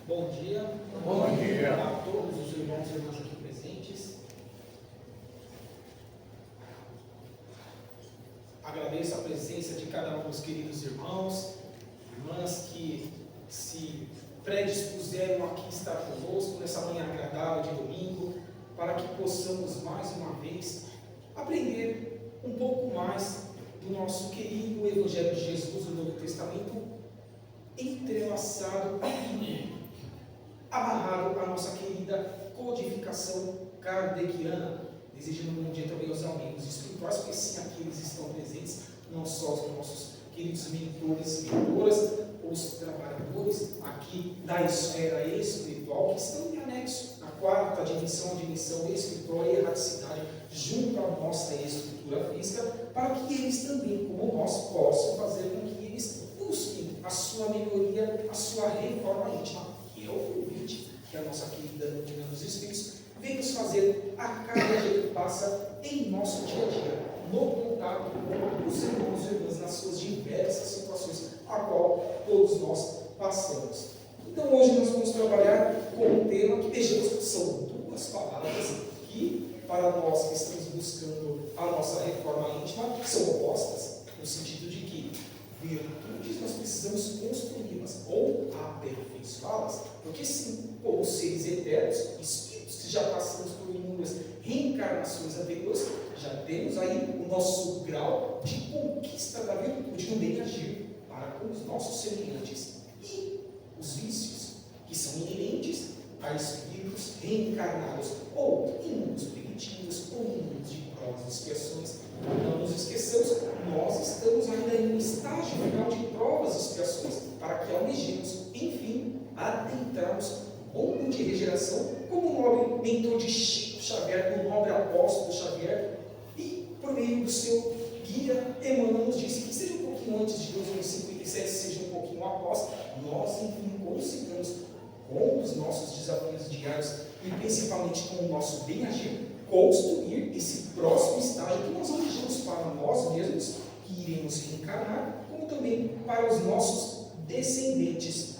Bom dia. Bom dia a todos os irmãos e irmãs aqui presentes. Agradeço a presença de cada um dos queridos irmãos, irmãs que se predispuseram aqui estar conosco nessa manhã agradável de domingo, para que possamos mais uma vez aprender um pouco mais do nosso querido Evangelho de Jesus, do Novo Testamento, entrelaçado e amarrado à nossa querida codificação kardeciana. Desejando um bom dia também aos amigos espirituais, porque sim, aqui eles estão presentes, não só os nossos queridos mentores e mentoras, os trabalhadores aqui da esfera espiritual, que estão em anexo à quarta dimensão, a dimensão espiritual e erraticidade, junto à nossa estrutura física, para que eles também, como nós, possam fazer com que eles busquem a sua melhoria, a sua reforma íntima, que é o convite que a nossa querida doutrina dos Espíritos vem nos fazer a cada dia que passa em nosso dia a dia, no contato com os irmãos e irmãs nas suas diversas situações, a qual todos nós passamos. Então hoje nós vamos trabalhar com um tema que vejamos que são duas palavras que, para nós que estamos buscando a nossa reforma íntima, são opostas, no sentido de que virtudes nós precisamos construí-las ou aperfeiçoá-las, porque sim, como seres eternos, espíritos que já passamos por inúmeras reencarnações anteriores, já temos aí o nosso grau de conquista da virtude do bem agir para com os nossos semelhantes e os vícios que são inerentes a espíritos reencarnados ou em mundos primitivos ou em mundos de provas e expiações. Não nos esqueçamos, nós estamos ainda em um estágio final de provas e expiações, para que almejemos, enfim, adentrarmos no mundo de regeneração, como o nobre mentor de Chico Xavier, o nobre apóstolo Xavier, e por meio do seu guia, Emmanuel nos disse que seja um pouquinho antes de 2057, seja um pouquinho após, nós, enfim, consigamos, com os nossos desafios diários e principalmente com o nosso bem-agir, construir esse próximo estágio que nós almejamos para nós mesmos, que iremos reencarnar, como também para os nossos descendentes.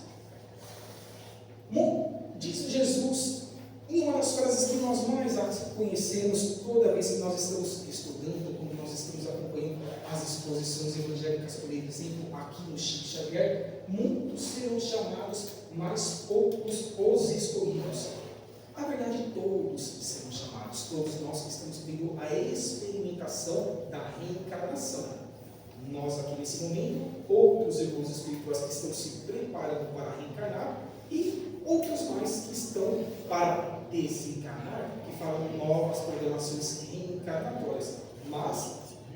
Diz Jesus, em uma das frases que nós mais conhecemos toda vez que nós estamos estudando, quando nós estamos acompanhando as exposições evangélicas, por exemplo, aqui no Chico Xavier, muitos serão chamados, mas poucos os escolhidos. Na verdade, todos serão chamados, todos nós que estamos tendo a experimentação da reencarnação. Nós aqui nesse momento, outros irmãos espirituais que estão se preparando para reencarnar e outros mais que estão para desencarnar, que falam novas programações reencarnatórias. Mas,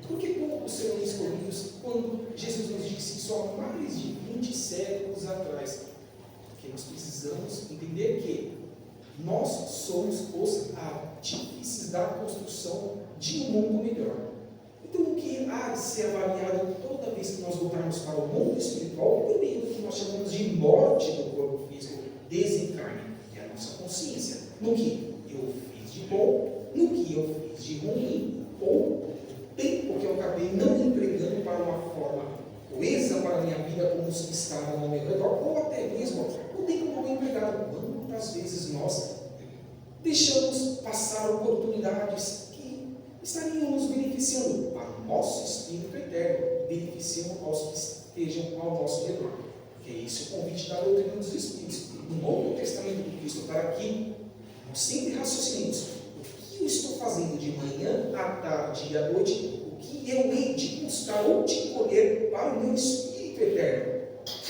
por que poucos serão escolhidos quando Jesus nos disse isso há mais de 20 séculos atrás? Porque nós precisamos entender que nós somos os artífices da construção de um mundo melhor. Então, o que há de ser avaliado toda vez que nós voltarmos para o mundo espiritual, por meio do que nós chamamos de morte do corpo físico, desencarne, é a nossa consciência, no que eu fiz de bom, no que eu fiz de ruim, ou o tempo que eu acabei não empregando para uma forma coesa para a minha vida, como os que estavam ao meu redor, ou até mesmo o tempo mal empregado. Quantas vezes nós deixamos passar oportunidades que estariam nos beneficiando para o nosso espírito eterno, beneficiam aos que estejam ao nosso redor. Porque é esse o convite da doutrina dos Espíritos, no Novo Testamento de Cristo, para que nós sempre raciocinemos o que eu estou fazendo de manhã, à tarde e à noite, o que eu hei de buscar ou de colher para o meu espírito eterno.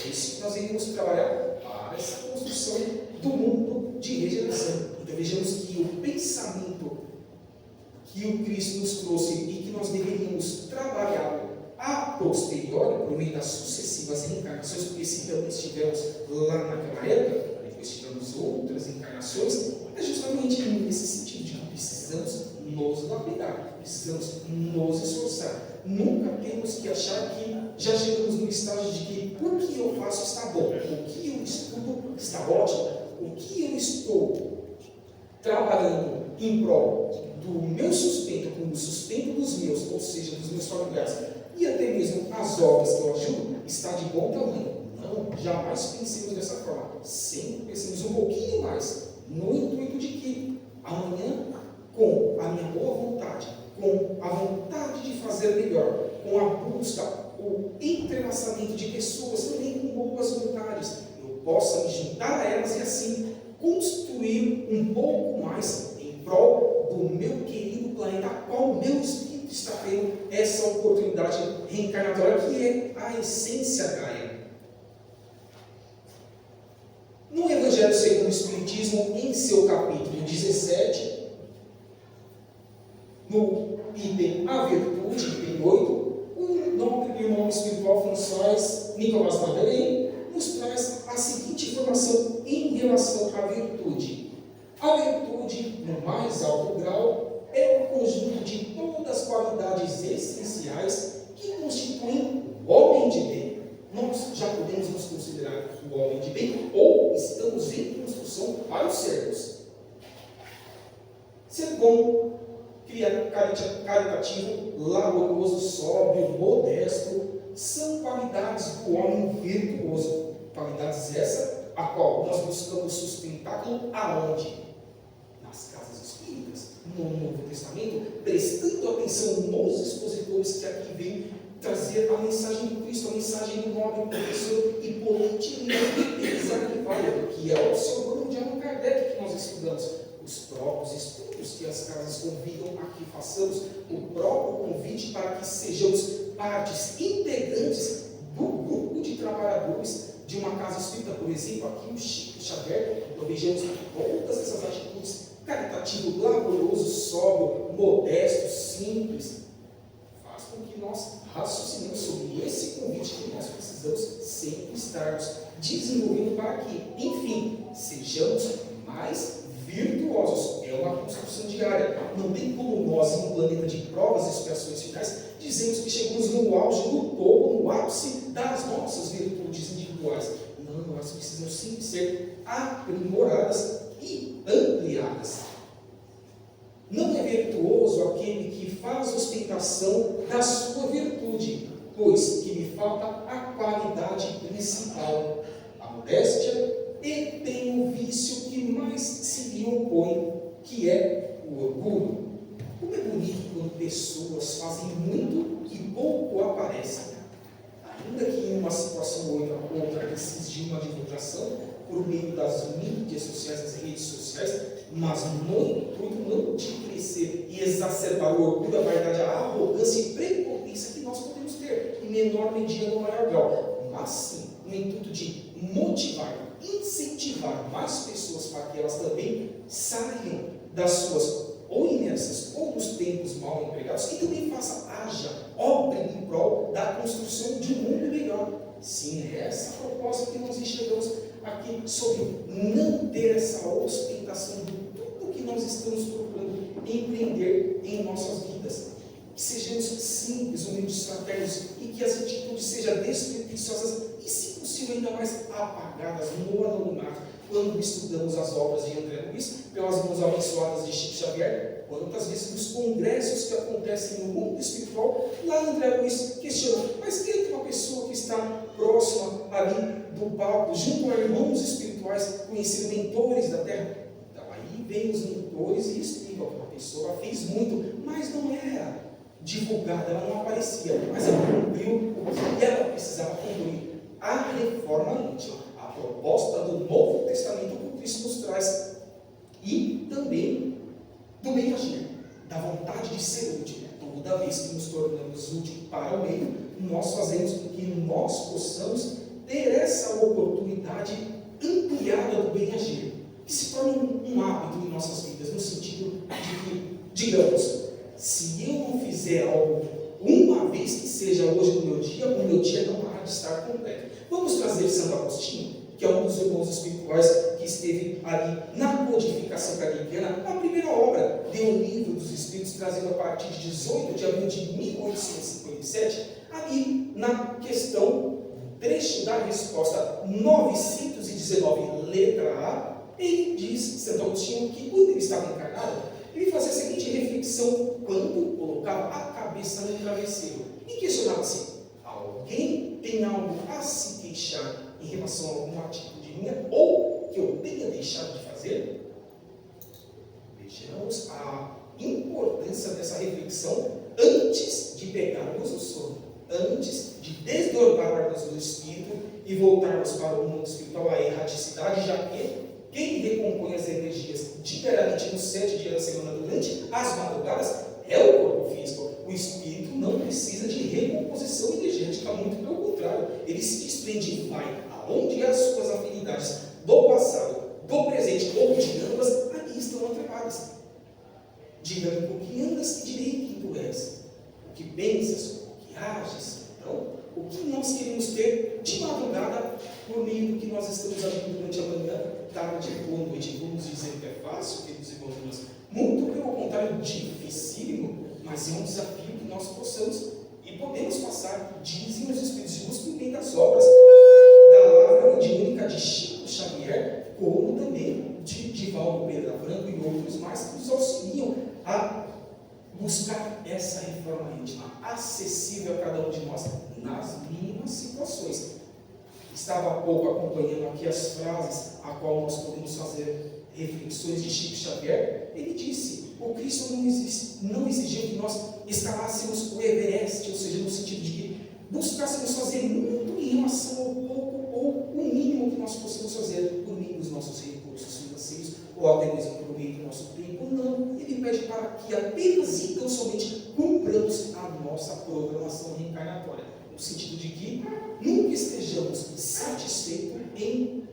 É isso que nós iremos trabalhar para essa construção do mundo de regeneração. Então vejamos que o pensamento que o Cristo nos trouxe e que nós deveríamos trabalhar a posteriori, por meio das sucessivas reencarnações, porque se também estivemos lá naquela época, depois tivemos outras encarnações, é justamente nesse sentido de que precisamos nos lapidar, precisamos nos esforçar. Nunca temos que achar que já chegamos no estágio de que o que eu faço está bom, o que eu estudo está ótimo, o que eu estou trabalhando em prol do meu sustento, como o sustento dos meus, ou seja, dos meus familiares, e até mesmo as obras que eu ajudo, está de bom tamanho. Não, jamais pensemos dessa forma. Sempre pensemos busca o entrelaçamento de pessoas também com boas vontades, eu possa me juntar a elas e assim construir um pouco mais em prol do meu querido planeta, a qual o meu espírito está tendo essa oportunidade reencarnatória, que é a essência Gaia. No Evangelho segundo o Espiritismo, em seu capítulo 17, no item A Virtude, item 8, o nobre irmão espiritual François Nicolas Madeleine nos traz a seguinte informação em relação à virtude. A virtude, no mais alto grau, é o conjunto de todas as qualidades essenciais que constituem o homem de bem. Nós já podemos nos considerar o homem de bem ou estamos em construção para o sermos. Ser bom, caritativo, laborioso, sóbrio, modesto, são qualidades do homem virtuoso. Qualidades essas, a qual nós buscamos sustentáculo aonde? Nas casas espíritas, no Novo Testamento, prestando atenção nos expositores que aqui vêm trazer a mensagem do Cristo, a mensagem do nobre professor Hipólito Yrigoyen, que é o pseudônimo de Allan Kardec que nós estudamos. Os próprios estudos que as casas convidam a que façamos, o próprio convite para que sejamos partes integrantes do grupo de trabalhadores de uma casa espírita, por exemplo, aqui o Chico Xavier, então vejamos todas essas atitudes, caritativo, laborioso, sóbrio, modesto, simples, faz com que nós raciocinemos sobre esse convite que nós precisamos sempre estarmos desenvolvendo para que, enfim, sejamos mais virtuosos. É uma construção diária. Não tem como nós, em um planeta de provas e expiações finais, dizemos que chegamos no auge, no topo, no ápice das nossas virtudes individuais. Não, elas precisam sempre ser aprimoradas e ampliadas. Não é virtuoso aquele que faz ostentação da sua virtude, pois que lhe falta a qualidade principal, a modéstia, e tem o vício que mais se lhe opõe, que é o orgulho. Como é bonito quando pessoas fazem muito e pouco aparecem. Ainda que em uma situação ou outra precise de uma divulgação por meio das mídias sociais, das redes sociais, mas no intuito não de crescer e exacerbar o orgulho, a vaidade, a arrogância e prepotência que nós podemos ter, em menor medida ou maior grau, mas sim no intuito de motivar, incentivar mais pessoas para que elas também saiam das suas ou inércias ou dos tempos mal empregados e também haja obra em prol da construção de um mundo melhor. Sim, é essa a proposta que nós enxergamos aqui sobre não ter essa ostentação de tudo que nós estamos procurando empreender em nossas vidas. Que sejamos simples, humildes, fraternos e que as atitudes sejam despretensiosas e, se possível, ainda mais apagadas no anonimato. Quando estudamos as obras de André Luiz, pelas mãos abençoadas de Chico Xavier, quantas vezes nos congressos que acontecem no mundo espiritual, lá André Luiz questiona, mas quem é uma pessoa que está próxima ali do palco, junto a irmãos espirituais, conhecidos mentores da Terra? Então aí vem os mentores e explicam que uma pessoa fez muito, mas não era divulgada, ela não aparecia, mas ela cumpriu o que ela precisava cumprir, a reforma íntima. A proposta do Novo Testamento que o Cristo nos traz e também do bem agir, da vontade de ser útil. Toda vez que nos tornamos úteis para o meio, nós fazemos com que nós possamos ter essa oportunidade ampliada do bem agir, que se torne um hábito em nossas vidas, no sentido de que, digamos, se eu não fizer algo uma vez que seja hoje no meu dia, o meu dia não há de estar completo. Vamos trazer Santo Agostinho, que é um dos irmãos espirituais que esteve ali na codificação kardeciana, a primeira obra de um livro dos Espíritos, trazendo a partir de 18 de abril de 1857, ali na questão, trecho da resposta 919, letra A, ele diz, Santo Agostinho, que quando ele estava encarnado, ele fazia a seguinte reflexão quando colocava a cabeça no travesseiro e questionava assim: alguém tem algo a se queixar em relação a alguma atitude minha ou que eu tenha deixado de fazer? Vejamos a importância dessa reflexão antes de pegarmos o sono, e voltarmos para o mundo espiritual, a erraticidade, já que quem recompõe as energias diariamente nos 7 dias da semana durante as madrugadas é o corpo físico. O espírito não precisa de recomposição energética, muito pelo contrário, ele se desprende e vai aonde as suas afinidades do passado, do presente ou de ambas ali estão atrapadas. Diga-me por que andas e direi quem tu és, o que pensas, o que ages. Então, o que nós queremos ter de madrugada por meio do que nós estamos agindo durante a manhã, tarde ou noite. Vamos dizer que é fácil, queridos irmãos? Muito pelo contrário, dificílimo, mas é um desafio que nós possamos e podemos passar. Dizem os Espíritos de luz por meio das obras da lavra mediúnica de Chico Xavier, como também de Divaldo Pereira Franco e outros mais que nos auxiliam a buscar essa reforma íntima, acessível a cada um de nós, nas mínimas situações. Estava há pouco acompanhando aqui as frases a qual nós podemos fazer reflexões de Chico Xavier. Ele disse: o Cristo não exigiu que nós escalássemos o Everest, ou seja, no sentido de que buscássemos fazer muito em relação ao pouco ou o mínimo que nós possamos fazer por meio dos nossos recursos financeiros ou até mesmo por meio do nosso tempo. Não, ele pede para que apenas e tão somente cumpramos a nossa programação reencarnatória, no sentido de que nunca estejamos satisfeitos em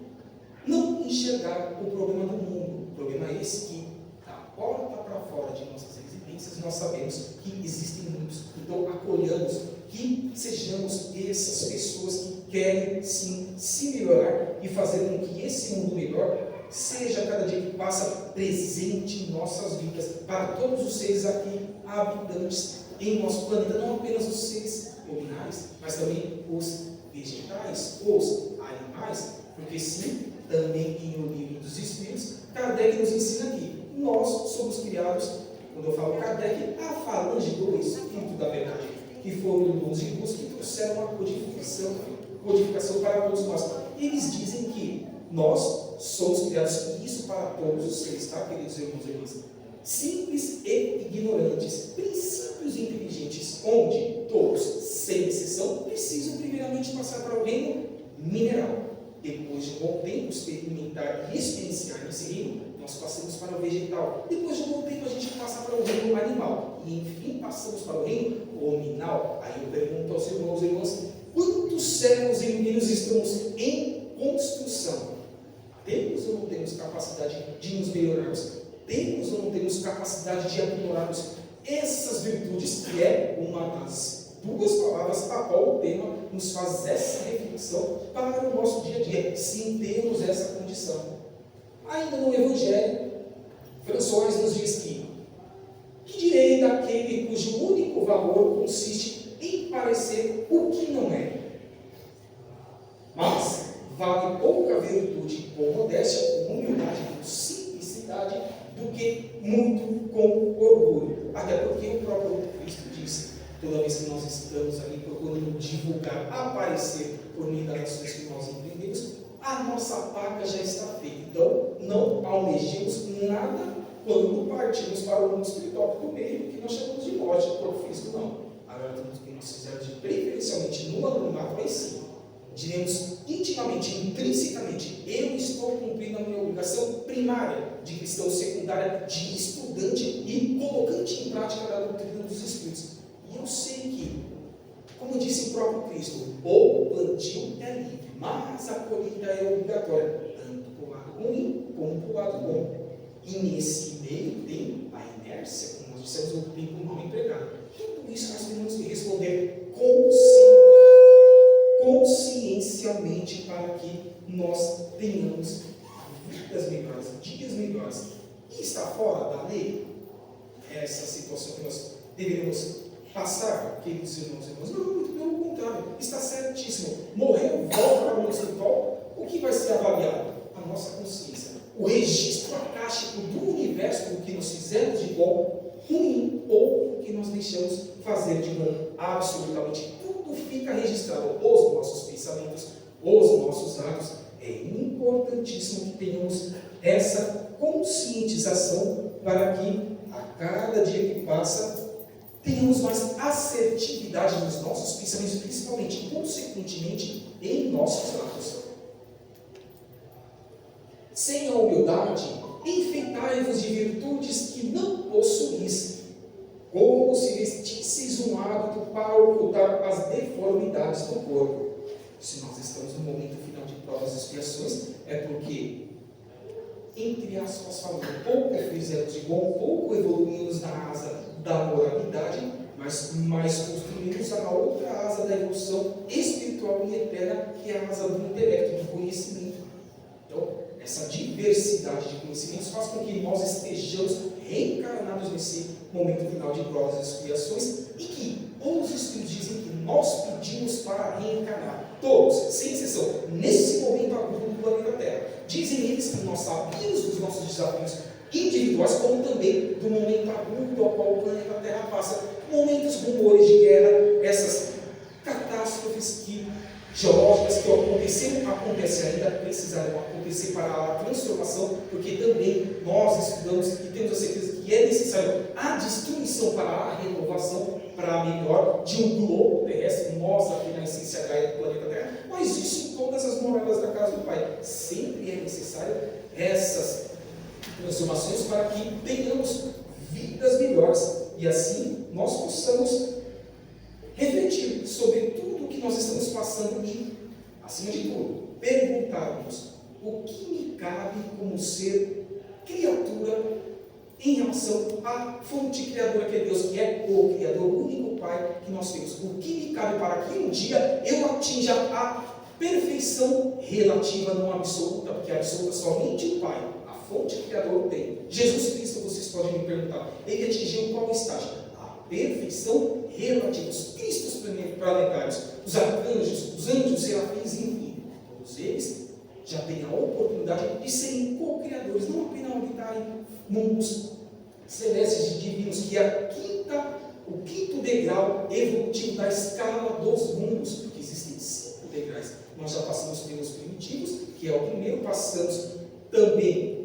não enxergar o problema do mundo. O problema é esse que, da porta para fora de nossas residências, nós sabemos que existem muitos. Então, acolhamos que sejamos essas pessoas que querem sim se melhorar e fazer com que esse mundo melhor seja cada dia que passa presente em nossas vidas, para todos os seres aqui habitantes em nosso planeta, não apenas os seres luminares, mas também os vegetais, os animais, porque sim, também em O Livro dos Espíritos, Kardec nos ensina que nós somos criados, quando eu falo Kardec, a falange do Espírito da Verdade, que foram irmãos de luz que trouxeram uma codificação para todos nós. Eles dizem que nós somos criados, e isso para todos os seres, tá, queridos irmãos e irmãs? Simples e ignorantes, princípios inteligentes, onde todos, sem exceção, precisam primeiramente passar para o reino mineral. Depois de um bom tempo experimentar e experienciar nesse reino, nós passamos para o vegetal. Depois de um bom tempo a gente passa para o reino animal. E enfim passamos para o reino hominal. Aí eu pergunto aos irmãos e irmãs, quantos séculos e milênios estamos em construção? Temos ou não temos capacidade de nos melhorarmos? Temos ou não temos capacidade de aprimorarmos essas virtudes, que é uma das duas palavras a qual o tema nos faz essa reflexão para o nosso dia a dia, sim, temos essa condição. Ainda no Evangelho, François nos diz que direi daquele cujo único valor consiste em parecer o que não é, mas vale pouca virtude com modéstia, com humildade, com simplicidade, do que muito com orgulho. Até porque o próprio Cristo disse, toda vez que nós estamos ali procurando divulgar, aparecer por meio das ações que nós empreendemos, a nossa paga já está feita. Então, não almejemos nada quando partimos para o mundo espiritual, do meio que nós chamamos de morte, do corpo físico, não. Agora, o que nós fizermos preferencialmente no anonimato, aí sim, diremos intimamente, intrinsecamente, eu estou cumprindo a minha obrigação primária de cristão, secundária, de estudante e colocante em prática da doutrina dos Espíritos. E eu sei que, como disse o próprio Cristo, o plantio é livre, mas a colheita é obrigatória, tanto para o lado ruim como para o lado bom. E nesse meio tem a inércia, como nós dissemos, o tempo mal empregado. Tudo isso nós temos que responder consciencialmente para que nós tenhamos vidas melhores, dias melhores. E está fora da lei essa situação que nós deveríamos passar, queridos irmãos e irmãs? Não, muito pelo contrário, está certíssimo. Morreu, volta para o mundo espiritual, o que vai ser avaliado? A nossa consciência, o registro acástico do universo, do que nós fizemos de bom, ruim, ou o que nós deixamos fazer de bom. Absolutamente tudo fica registrado, os nossos pensamentos, os nossos atos. É importantíssimo que tenhamos essa conscientização para que a cada dia que passa tenhamos mais assertividade nos nossos pensamentos, principalmente, consequentemente, em nossos atos. Sem a humildade, enfeitai-vos de virtudes que não possuís, como se vestisseis um hábito para ocultar as deformidades do corpo. Se nós estamos no momento final de provas e expiações, é porque, entre aspas falando, pouco fizemos de bom, pouco evoluímos na asa da moralidade, mas mais construímos a outra asa da evolução espiritual e eterna, que é a asa do intelecto, do conhecimento. Então, essa diversidade de conhecimentos faz com que nós estejamos reencarnados nesse momento final de provas e expiações, e que os Espíritos dizem que nós pedimos para reencarnar. Todos, sem exceção, nesse momento agudo do planeta Terra. Dizem eles que nós sabemos dos nossos desafios individuais, como também do momento agudo ao qual o planeta Terra passa. Momentos, rumores de guerra, essas catástrofes geológicas que acontecem ainda, precisarão acontecer para a transformação, porque também nós estudamos e temos a certeza que é necessário a destruição para a renovação, para a melhor de um globo terrestre, nós aqui na essência gaia do planeta Terra, mas isso em todas as moradas da casa do Pai. Sempre é necessário essas transformações para que tenhamos vidas melhores e assim nós possamos refletir sobre tudo o que nós estamos passando e, acima de tudo, perguntarmos o que me cabe como ser criatura em relação à fonte criadora que é Deus, que é o Criador, o único Pai que nós temos. O que me cabe para que um dia eu atinja a perfeição relativa, não absoluta, porque a absoluta somente o Pai, a fonte criadora, tem. Jesus Cristo, vocês podem me perguntar, ele atingiu qual estágio? A perfeição relativa. Os Cristos planetários, os arcanjos, os anjos, os serafins, enfim, todos eles já têm a oportunidade de serem co-criadores, não apenas habitarem mundos celestes e divinos, que é o quinto degrau evolutivo da escala dos mundos, porque existem 5 degraus. Nós já passamos pelos primitivos, que é o primeiro,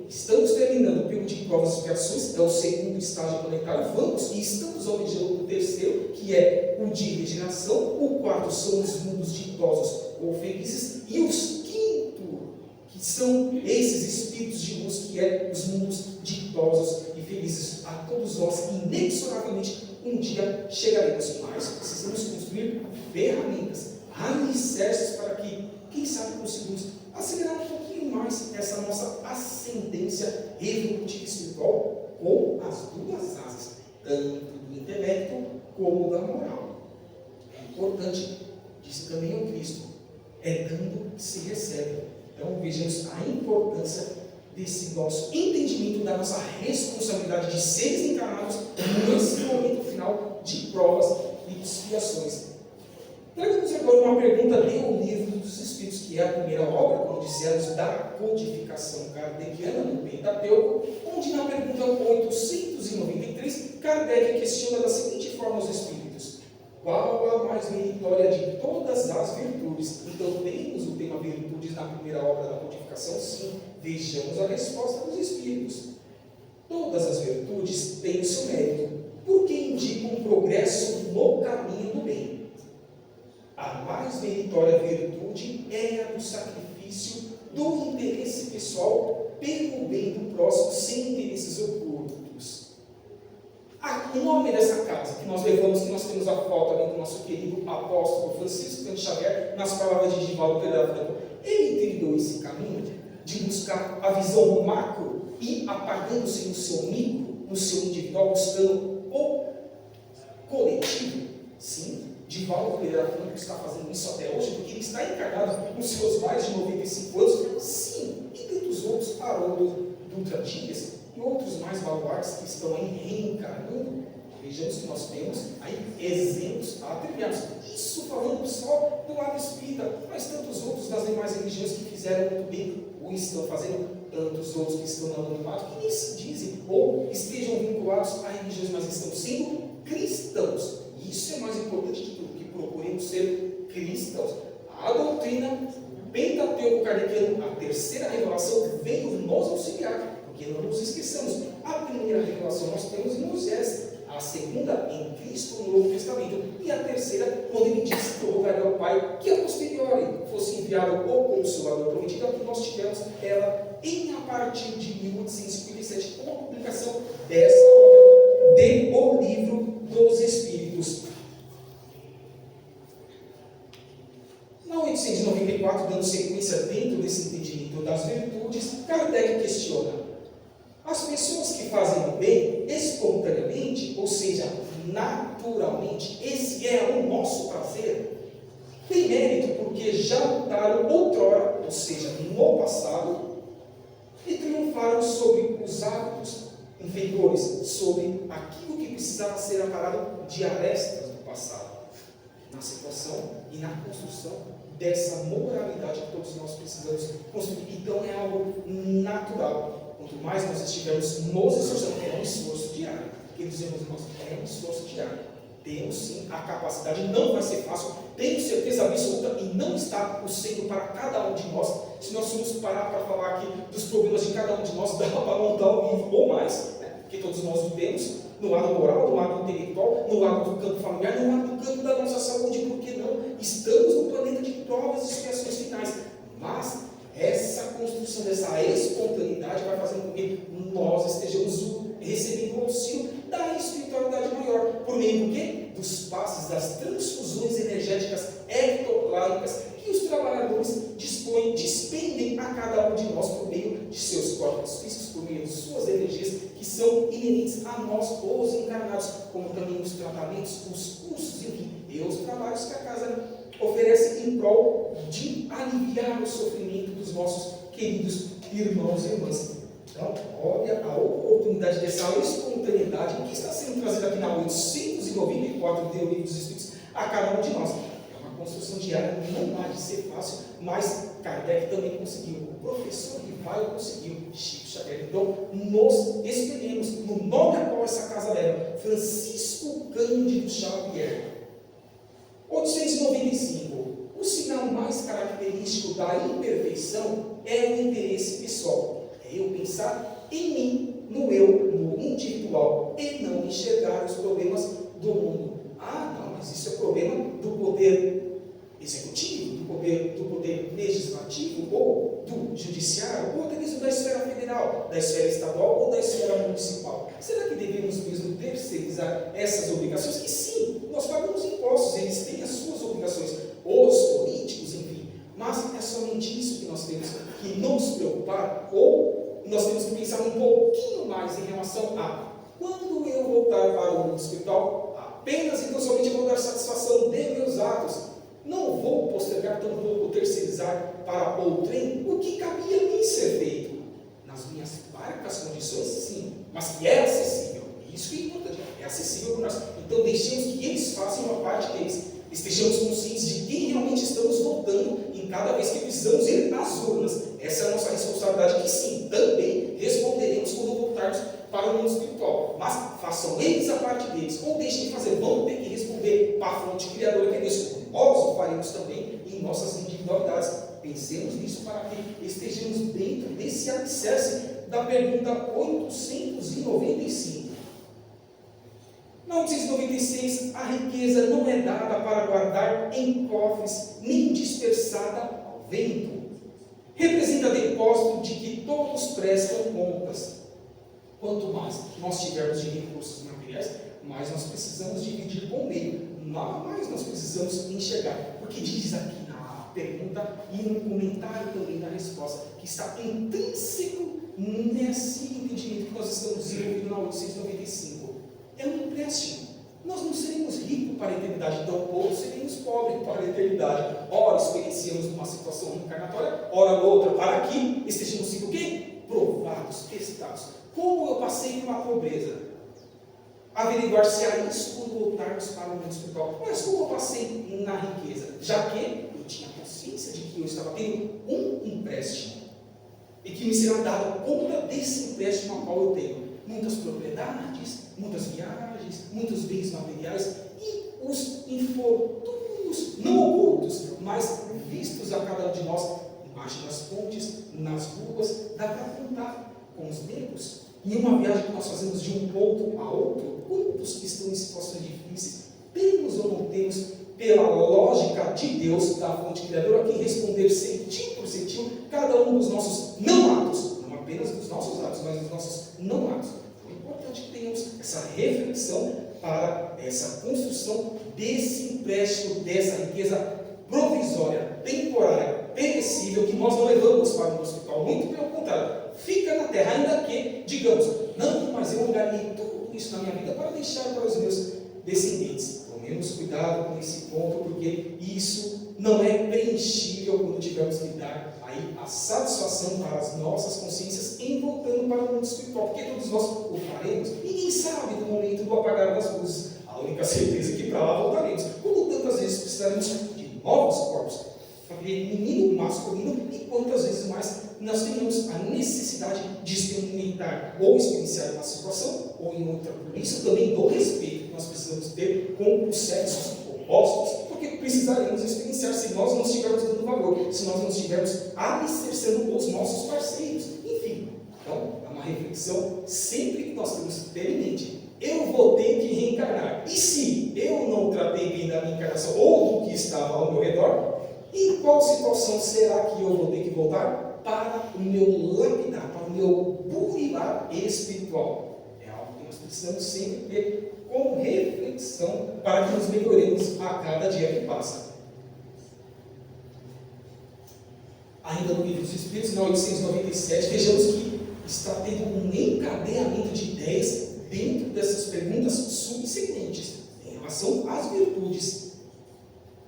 estamos terminando o período de provas e expiações, é o segundo estágio planetário, vamos e estamos almejando o terceiro, que é o de regeneração, o quarto são os mundos ditosos ou felizes, e os que são esses espíritos de luz, que é os mundos ditosos e felizes. A todos nós, inexoravelmente, um dia chegaremos, mas precisamos construir ferramentas, alicerces para que, quem sabe, consigamos acelerar um pouquinho mais essa nossa ascendência evolutiva espiritual com as duas asas, tanto do intelecto como da moral. É importante, disse também o Cristo, é dando que se recebe. Então vejamos a importância desse nosso entendimento da nossa responsabilidade de seres encarnados nesse momento final de provas e expiações. Tragamos agora uma pergunta do Livro dos Espíritos, que é a primeira obra, como dissemos, da codificação kardeciana no Pentateuco, onde na pergunta 893, Kardec questiona da seguinte forma os Espíritos: qual a mais meritória de todas as virtudes? Então temos o tema virtudes na primeira obra da codificação, sim. Vejamos a resposta dos Espíritos. Todas as virtudes têm o seu mérito, porque indicam um progresso no caminho do bem. A mais meritória virtude é a do sacrifício do interesse pessoal pelo bem do próximo, sem interesses ocultos. O nome dessa casa que nós levamos, que nós temos a foto ali do nosso querido apóstolo Francisco Cândido Xavier, nas palavras de Divaldo Pereira Franco, ele trilhou esse caminho de buscar a visão macro e apagando-se no seu micro, no seu individual, buscando o coletivo. Sim, Divaldo Pereira Franco está fazendo isso até hoje, porque ele está encarnado com seus mais de 95 anos. Sim, e tantos outros, Haroldo Dutra Dias e outros mais baluartes que estão aí reencarnando. Vejamos que nós temos aí exemplos atribuídos. Isso falando só do lado espírita, mas tantos outros das demais religiões que fizeram muito bem, ou estão fazendo, tantos outros que estão andando do lado, que nem se dizem, ou estejam vinculados a religiões, mas estão sendo cristãos. Isso é mais importante de tudo, que procuremos ser cristãos. A doutrina Pentateuco kardeciano, a terceira revelação, veio nos auxiliar, porque não nos esqueçamos. A primeira revelação nós temos em Moisés, A segunda, em Cristo no Novo Testamento. E a terceira, quando ele disse que rogaria ao Pai que a posteriori fosse enviado o Consolador prometido, que nós tivemos ela a partir de 1857, com a publicação dessa obra de O Livro dos Espíritos. Na 894, dando sequência dentro desse entendimento das virtudes, Kardec questiona: as pessoas que fazem o bem espontaneamente, ou seja, naturalmente, esse é o nosso prazer, tem mérito porque já lutaram outrora, ou seja, no passado, e triunfaram sobre os hábitos inferiores, sobre aquilo que precisava ser aparado de arestas do passado, na situação e na construção dessa moralidade que todos nós precisamos construir. Então é algo natural. Quanto mais nós estivermos nos esforçando, é um esforço diário. Queridos irmãos, é um esforço diário. Temos sim a capacidade, não vai ser fácil, tenho certeza absoluta, e não está o sendo para cada um de nós. Se nós formos parar para falar aqui dos problemas de cada um de nós, dá para montar um livro ou mais, né? Porque todos nós vivemos no lado moral, no lado intelectual, no lado do campo familiar, no lado do campo da nossa saúde, por que não? Estamos no planeta de provas e expiações finais, mas essa construção dessa espontaneidade vai fazendo com que nós estejamos recebendo o auxílio da espiritualidade maior, por meio do quê? Dos passes, das transfusões energéticas ectoplánicas que os trabalhadores despendem a cada um de nós por meio de seus corpos físicos, por meio de suas energias que são inerentes a nós, os encarnados, como também os tratamentos, os cursos, enfim, e os trabalhos que a casa oferece em prol de aliviar o sofrimento dos nossos queridos irmãos e irmãs. Então, olha a oportunidade dessa espontaneidade que está sendo trazida aqui na 894 do Livro dos Espíritos a cada um de nós. É uma construção diária, não há de ser fácil, mas Kardec também conseguiu, o professor Rivaio conseguiu, Chico Xavier. Então, nós espelhemos no nome a qual essa casa leva, Francisco Cândido Xavier. 895. O sinal mais característico da imperfeição é o interesse pessoal. É eu pensar em mim, no eu, no individual, e não enxergar os problemas do mundo. Ah, não, mas isso é problema do poder executivo, do poder legislativo, ou do judiciário, ou até mesmo da esfera federal, da esfera estadual ou da esfera municipal. Será que devemos mesmo terceirizar essas obrigações? Que sim, nós pagamos impostos, eles têm as suas obrigações, os políticos, enfim, mas é somente isso que nós temos que nos preocupar, ou nós temos que pensar um pouquinho mais em relação a quando eu voltar para o mundo espiritual, apenas e tão somente eu vou dar satisfação de meus atos. Não vou postergar, tampouco terceirizar para outrem o que cabia a mim ser feito. Nas minhas parcas condições, sim, mas que é acessível. Isso que é importante, é acessível para nós. Então deixemos que eles façam uma parte deles. Estejamos conscientes de quem realmente estamos votando em cada vez que precisamos ir às urnas. Essa é a nossa responsabilidade, que sim, também responderemos quando voltarmos para o mundo espiritual. Mas façam eles a parte deles, ou deixem de fazer, vão ter que responder para a fonte criadora que é Deus. Nós o faremos também em nossas individualidades. Pensemos nisso para que estejamos dentro desse alicerce da pergunta 895. Na 896, a riqueza não é dada para guardar em cofres, nem dispersada ao vento. Representa depósito de que todos prestam contas. Quanto mais nós tivermos de recursos materiais, mais nós precisamos dividir com o meio, mais nós precisamos enxergar. Porque diz aqui na pergunta e no comentário também da resposta, que está intrínseco nesse entendimento que nós estamos desenvolvendo na 895. É um empréstimo. Nós não seremos ricos para a eternidade, tampouco seremos pobres para a eternidade. Ora experienciamos numa situação reencarnatória, ora noutra, para que estejamos sempre o quê? Provados, testados. Como eu passei por uma pobreza? Averiguar-se-á isso quando voltarmos para o mundo espiritual. Mas como eu passei na riqueza? Já que eu tinha consciência de que eu estava tendo um empréstimo e que me será dado conta desse empréstimo ao qual eu tenho muitas propriedades, muitas viagens, muitos bens materiais e os infortúnios não ocultos, mas vistos a cada um de nós, embaixo das pontes, nas ruas, dá para contar com os dedos. Em uma viagem que nós fazemos de um ponto a outro, quantos que estão em situações difíceis, temos ou não temos, pela lógica de Deus, da fonte criadora, que responder centinho por centinho cada um dos nossos não atos, não apenas dos nossos atos, mas dos nossos não atos. Então é importante que tenhamos essa reflexão para essa construção desse empréstimo, dessa riqueza provisória, temporária, perecível, que nós não levamos para o hospital. Muito pelo contrário, fica na terra, ainda que, digamos, não, mas eu ganhei tudo isso na minha vida para deixar para os meus descendentes. Tomemos cuidado com esse ponto, porque isso não é preenchível quando tivermos que dar aí a satisfação para as nossas consciências em voltando para o mundo espiritual, porque todos nós o faremos. Ninguém sabe do momento do apagar das luzes. A única certeza é que para lá voltaremos. Como tantas vezes precisaremos de novos corpos, feminino, masculino, e quantas vezes mais nós tenhamos a necessidade de experimentar ou experienciar uma situação ou em outra. Por isso também do respeito que nós precisamos ter com os sexos opostos, porque precisaremos experienciar se nós não estivermos dando valor, se nós não estivermos alicerçando os nossos parceiros. Enfim, então é uma reflexão sempre que nós temos que ter em mente. Eu vou ter que reencarnar. E se eu não tratei bem da minha encarnação ou do que estava ao meu redor, em qual situação será que eu vou ter que voltar? Para o meu lapidar, para o meu burilar espiritual. É algo que nós precisamos sempre ter com reflexão para que nos melhoremos a cada dia que passa. Ainda no Livro dos Espíritos, na 897, vejamos que está tendo um encadeamento de ideias dentro dessas perguntas subsequentes em relação às virtudes.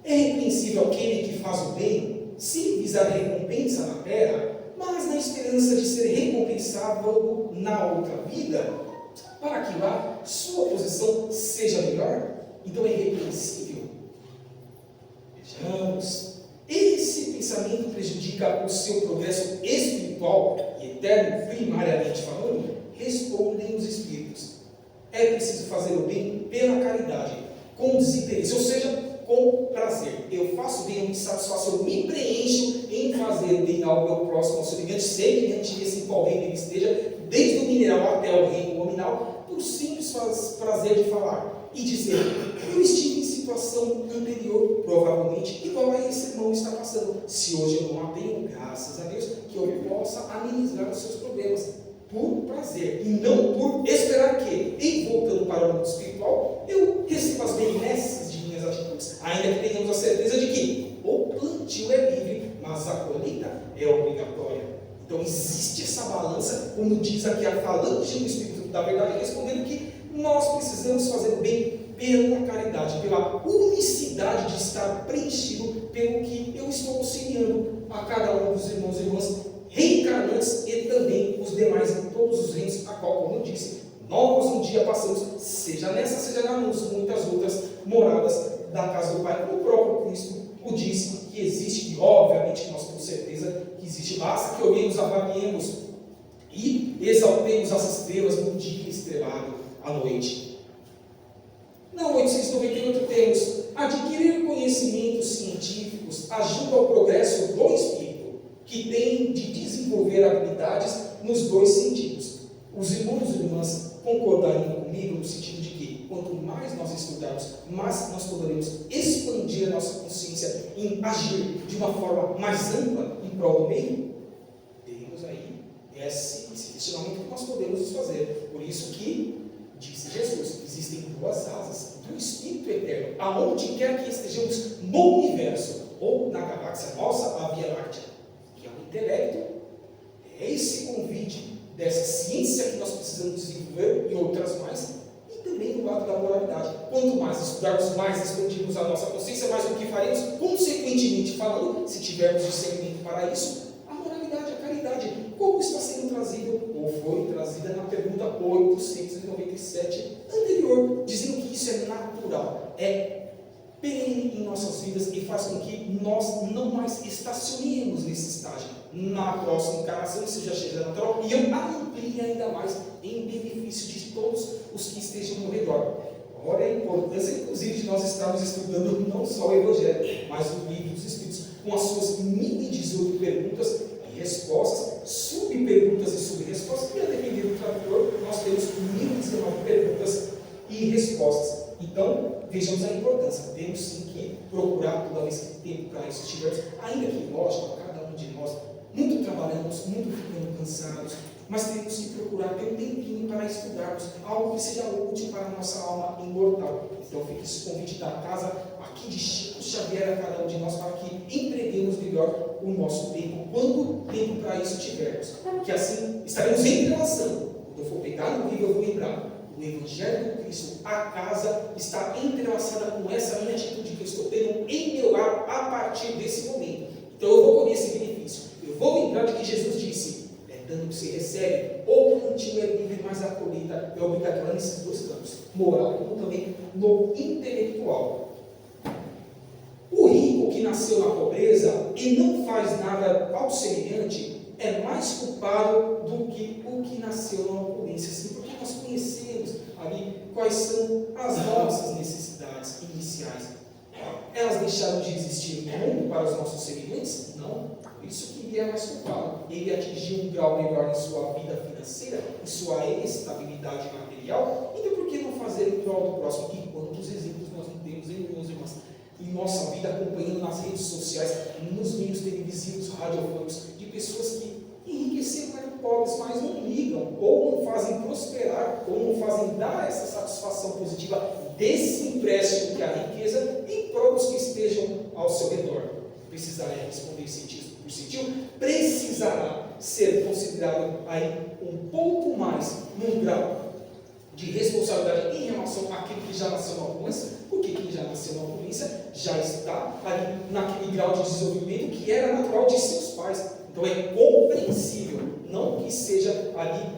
É repreensível aquele que faz o bem sem visar recompensa na terra, mas na esperança de ser recompensado na outra vida, para que lá sua posição seja melhor? Então é repreensível. Vejamos, esse pensamento prejudica o seu progresso espiritual e eterno, primariamente falando? Respondem os Espíritos. É preciso fazer o bem pela caridade, com desinteresse, ou seja, com prazer. Eu faço bem, eu me satisfaço, eu me preencho em fazer bem ao meu próximo, ao semelhante, semelhante esse em qual reino ele esteja, desde o mineral até o reino nominal, por simples prazer de falar e dizer: eu estive em situação anterior, provavelmente igual a esse irmão está passando. Se hoje eu não a tenho, graças a Deus, que eu possa amenizar os seus problemas por prazer, e não por esperar que, em voltando para o mundo espiritual, eu receba as benesses de minhas atitudes, ainda que tenhamos a certeza de que o plantio é livre, mas a colheita é obrigatória. Então existe essa balança, como diz aqui a falange do Espírito da Verdade, respondendo que nós precisamos fazer o bem pela caridade, pela unicidade de estar preenchido pelo que eu estou auxiliando a cada um dos irmãos e irmãs reencarnantes e também os demais em todos os reinos, a qual, como eu disse, nós um dia passamos, seja nessa, seja nas muitas outras moradas da casa do Pai, como o próprio Cristo o disse, que existe, e obviamente nós temos certeza que existe, basta que olhemos, avaliemos e exaltemos as estrelas no dia estrelado à noite. Na 898 temos: adquirir conhecimentos científicos ajuda ao progresso do espírito, que tem de desenvolver habilidades nos dois sentidos. Os irmãos e irmãs concordariam comigo no sentido de que, quanto mais nós estudarmos, mais nós poderemos expandir a nossa consciência em agir de uma forma mais ampla em prol do meio? Temos aí esse questionamento que nós podemos fazer. Por isso que, disse Jesus, existem duas asas do Espírito Eterno, aonde quer que estejamos no universo, ou na galáxia nossa, a Via Láctea, que é o intelecto. É esse convite dessa ciência que nós precisamos desenvolver e outras mais, e também no lado da moralidade. Quanto mais estudarmos, mais expandirmos a nossa consciência, mais o que faremos, consequentemente falando, se tivermos discernimento para isso, a moralidade, a caridade, como está sendo trazido, ou foi trazida na pergunta 897 anterior, dizendo que isso é natural, é perene em nossas vidas e faz com que nós não mais estacionemos nesse estágio. Na próxima encarnação isso já seja natural e eu amplie ainda mais em benefício de todos os que estejam ao redor. Olha a importância, inclusive, de nós estarmos estudando não só o Evangelho, mas o Livro dos Espíritos, com as suas 1018 perguntas e respostas, subperguntas e subrespostas, que a depender do tradutor Então, vejamos a importância. Temos sim que procurar toda vez que tempo para isso estivermos, ainda que, lógico, cada um de nós, muito trabalhamos, muito ficando cansados, mas temos que procurar ter um tempinho para estudarmos algo que seja útil para a nossa alma imortal. Então, fica esse convite da casa aqui de Chico Xavier a cada um de nós para que empreguemos melhor o nosso tempo, quando tempo para isso tivermos. Que assim estaremos entrelaçando. Quando eu for pegar no livro, eu vou lembrar. O Evangelho do Cristo, a casa, está entrelaçada com essa minha atitude que eu estou tendo em meu lar a partir desse momento. Então eu vou colher esse benefício. Eu vou lembrar de que Jesus disse: dando que se recebe, ou o plantio é livre, mas a colheita é obrigatória nesses dois campos, moral como também no intelectual. O rico que nasceu na pobreza e não faz nada ao semelhante é mais culpado do que o que nasceu na opulência, assim, porque nós conhecemos ali quais são as nossas necessidades iniciais. Elas deixaram de existir como para os nossos semelhantes? Não. Isso que ele é mais culpado. Ele atingiu um grau melhor em sua vida financeira, em sua estabilidade material. Então, por que não fazer em prol do próximo? E quantos exemplos nós não temos, meus irmãos, em nossa vida, acompanhando nas redes sociais, nos meios televisivos, radiofônicos, de pessoas que enriqueceram, eram pobres, mas não ligam, ou não fazem prosperar, ou não fazem dar essa satisfação positiva desse empréstimo que é a riqueza em prol dos que estejam ao seu redor. Precisará responder cientismo por cientismo, precisará ser considerado aí um pouco mais num grau de responsabilidade em relação àquele que já nasceu na opulência, porque quem já nasceu na opulência já está ali naquele grau de desenvolvimento que era natural de seus pais. Então é compreensível, não que seja ali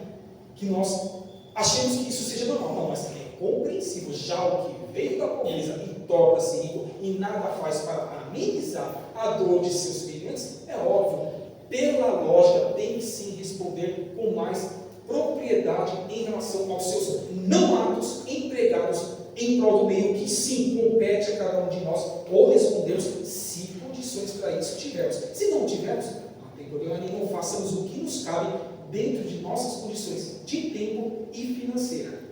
que nós achemos que isso seja normal, não, mas é compreensível. Já o que veio da pobreza e torna-se rico e nada faz para amenizar a dor de seus semelhantes, é óbvio, pela lógica, tem que sim responder com mais propriedade em relação aos seus não atos empregados em prol do meio, que sim compete a cada um de nós, ou respondemos se condições para isso tivermos. Se não tivermos, não tem problema nenhum, façamos o que nos cabe dentro de nossas condições de tempo e financeira.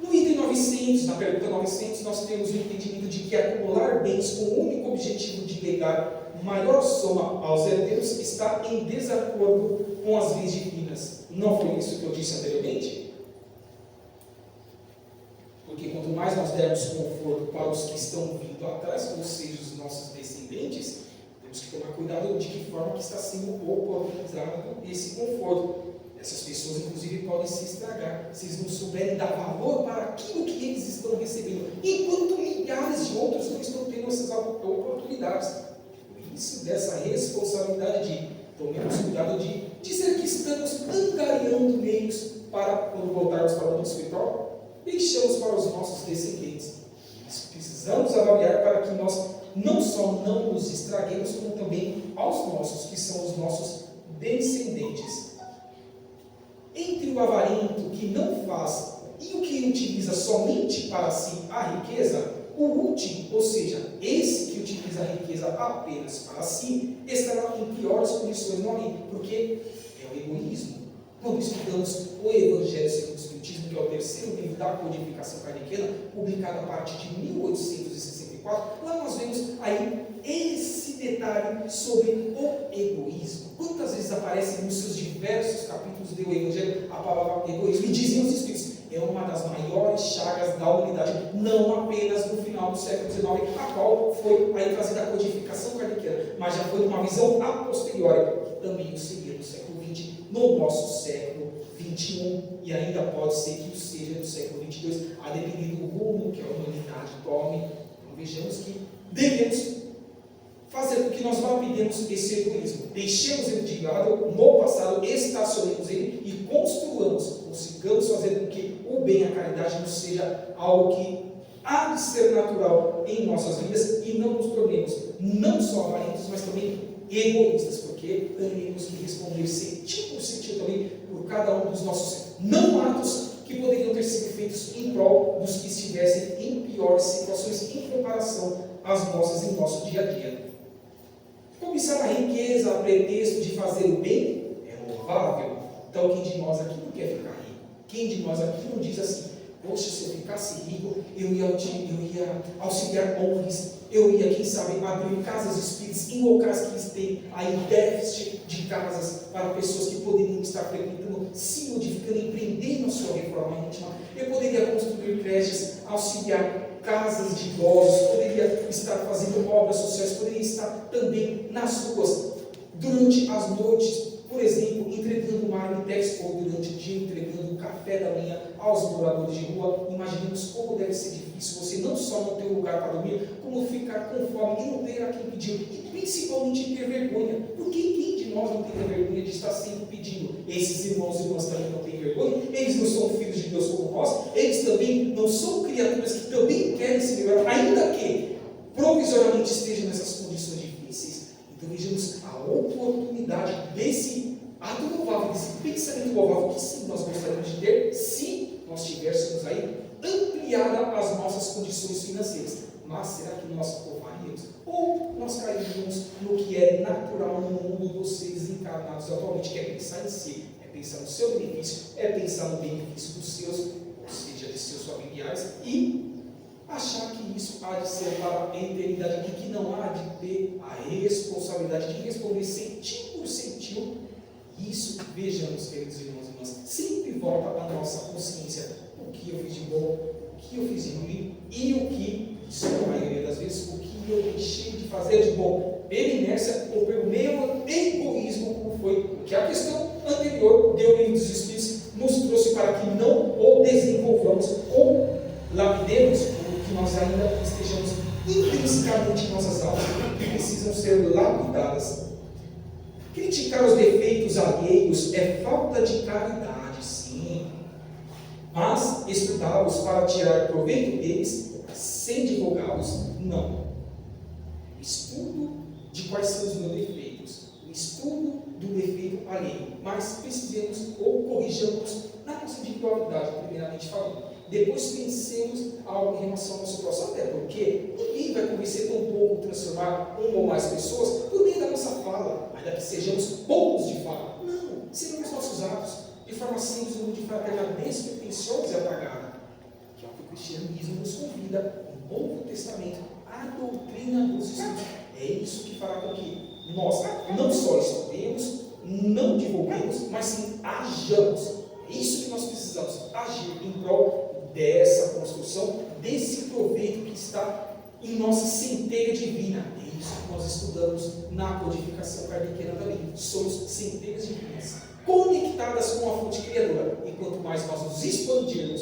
No item 900, na pergunta 900, nós temos o entendimento de que acumular bens com o único objetivo de legar maior soma aos herdeiros está em desacordo com as leis divinas. Não foi isso que eu disse anteriormente? Porque quanto mais nós dermos conforto para os que estão vindo atrás, ou seja, os nossos descendentes, temos que tomar cuidado de que forma que está sendo oportunizado esse conforto. Essas pessoas, inclusive, podem se estragar se eles não souberem dar valor para aquilo que eles estão recebendo, enquanto milhares de outros não estão tendo essas oportunidades. Por isso, dessa responsabilidade de tomemos cuidado de dizer que estamos angariando meios para, quando voltarmos para o mundo espiritual, deixamos para os nossos descendentes. Nós precisamos avaliar para que nós não só não nos estraguemos, como também aos nossos, que são os nossos descendentes. Entre o avarento que não faz e o que utiliza somente para si a riqueza, o último, ou seja, esse que utiliza a riqueza apenas para si, estará em piores condições no além, porque é o egoísmo. Quando estudamos o Evangelho segundo o Espiritismo, que é o terceiro livro da codificação kardeciana, publicado a partir de 1864, lá nós vemos aí esse detalhe sobre o egoísmo. Quantas vezes aparece nos seus diversos capítulos do Evangelho a palavra egoísmo? E dizem os Espíritos, é uma das maiores chagas da humanidade, não apenas no final do século XIX, a qual foi aí trazida a codificação kardeciana, mas já foi uma visão a posteriori, que também o seria no século XX, no nosso século XXI, e ainda pode ser que o seja no século XXII, a depender do rumo que a humanidade tome. Então vejamos que devemos fazer com que nós lapidemos esse egoísmo, deixemos ele de lado no passado, estacionemos ele e consigamos fazer com que o bem, a caridade, não seja algo que há de ser natural em nossas vidas e não nos tornemos não só avarentos, mas também egoístas, porque teremos que responder sentido por sentido também por cada um dos nossos não atos que poderiam ter sido feitos em prol dos que estivessem em piores situações em comparação às nossas em nosso dia a dia. Cobiçar a riqueza a pretexto de fazer o bem é louvável. Então, quem de nós aqui não quer ficar rico? Quem de nós aqui não diz assim, Poxa, se eu ficasse rico, eu ia auxiliar ONGs, eu ia, quem sabe, abrir casas espíritas em locais que têm aí déficit de casas para pessoas que poderiam estar frequentando, se modificando, empreendendo a sua reforma íntima. Eu poderia construir creches, auxiliar casas de idosos, poderia estar fazendo obras sociais, poderia estar também nas ruas, durante as noites, por exemplo, entregando uma marmitex, ou durante o dia entregando um café da manhã aos moradores de rua. Imaginemos como deve ser difícil você não só não ter um lugar para dormir, como ficar com fome e não ter a quem pedir, e principalmente ter vergonha, porque quem de nós não tem vergonha de estar sempre pedindo? Esses irmãos e irmãs também não têm vergonha, eles não são filhos de Deus como nós, eles também não são criaturas que também querem se melhorar, ainda que provisoriamente estejam nessas condições difíceis. Então vejamos a oportunidade desse ato louvável, desse pensamento louvável, que sim, nós gostaríamos de ter, se nós tivéssemos aí ampliada as nossas condições financeiras. Mas será que nós louvaríamos? Ou nós cairíamos no que é natural no mundo dos seres encarnados atualmente, que é pensar em si, é pensar no seu benefício, é pensar no benefício dos seus, ou seja, de seus familiares, e achar que isso há de ser para a eternidade, e que não há de ter a responsabilidade de responder centinho por centinho. Isso, vejamos, queridos irmãos e irmãs, sempre volta à nossa consciência: o que eu fiz de bom, o que eu fiz de ruim, e o que, isso é a maioria das vezes, o que eu deixei de fazer de bom, pela inércia ou pelo meu egoísmo, como foi o que a questão anterior do Livro dos Espíritos nos trouxe, para que não o desenvolvamos ou lapidemos, ou que nós ainda estejamos intrinsecamente em nossas almas, que precisam ser lapidadas. Criticar os defeitos alheios é falta de caridade, sim, mas estudá-los para tirar proveito deles, sem divulgá-los, não. Estudo de quais são os meus defeitos, o estudo do defeito alheio, mas precisemos ou corrijamos na nossa individualidade, primeiramente falando. Depois pensemos algo em relação ao nosso próximo, até porque ninguém vai convencer tão pouco, transformar uma ou mais pessoas por meio da nossa fala, ainda que sejamos bons de fala. Não, seriam os nossos atos, de forma simples, de fraternidade despretensiosa e apagada, que é o que o cristianismo nos convida, no Novo Testamento, a doutrina dos Espíritos. É isso que fará com que nós não só estudemos, não divulguemos, mas sim ajamos. É isso que nós precisamos, agir em prol dessa construção, desse proveito que está em nossa centelha divina. É isso que nós estudamos na codificação kardeciana também. Somos centelhas divinas, conectadas com a fonte criadora. E quanto mais nós nos expandindo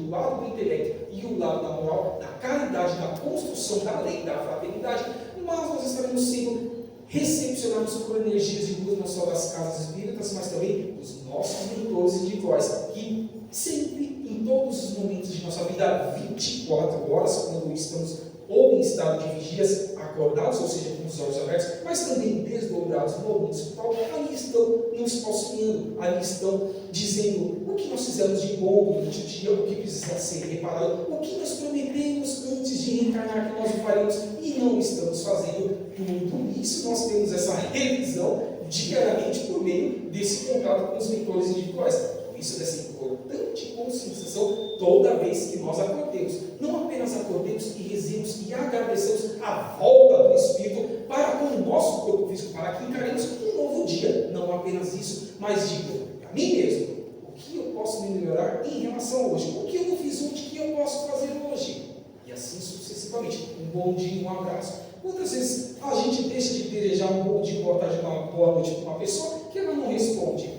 o lado do intelecto e o lado da moral, da caridade, da construção da lei, da fraternidade, mas nós estaremos sendo recepcionados por energias de luz, não só das casas espíritas, mas também dos nossos mentores individuais, que sempre, em todos os momentos de nossa vida, 24 horas, quando estamos ou em estado de vigias, acordados, ou seja, com os olhos abertos, mas também desdobrados no mundo espiritual, ali estão nos auxiliando, ali estão dizendo o que nós fizemos de bom durante o dia, o que precisa ser reparado, o que nós prometemos antes de reencarnar que nós o faremos e não estamos fazendo. Tudo isso nós temos essa revisão diariamente por meio desse contato com os mentores individuais. Por isso, dessa importante conscientização toda vez que nós acordemos. Não apenas acordemos e rezemos e agradecemos a volta do Espírito para com o nosso corpo físico, para que encaremos um novo dia. Não apenas isso, mas digo a mim mesmo: o que eu posso me melhorar em relação a hoje? O que eu não fiz ontem, o que eu posso fazer hoje? E assim sucessivamente. Um bom dia, um abraço. Quantas vezes a gente deixa de desejar um bom dia, boa tarde, uma boa noite para uma pessoa que ela não responde?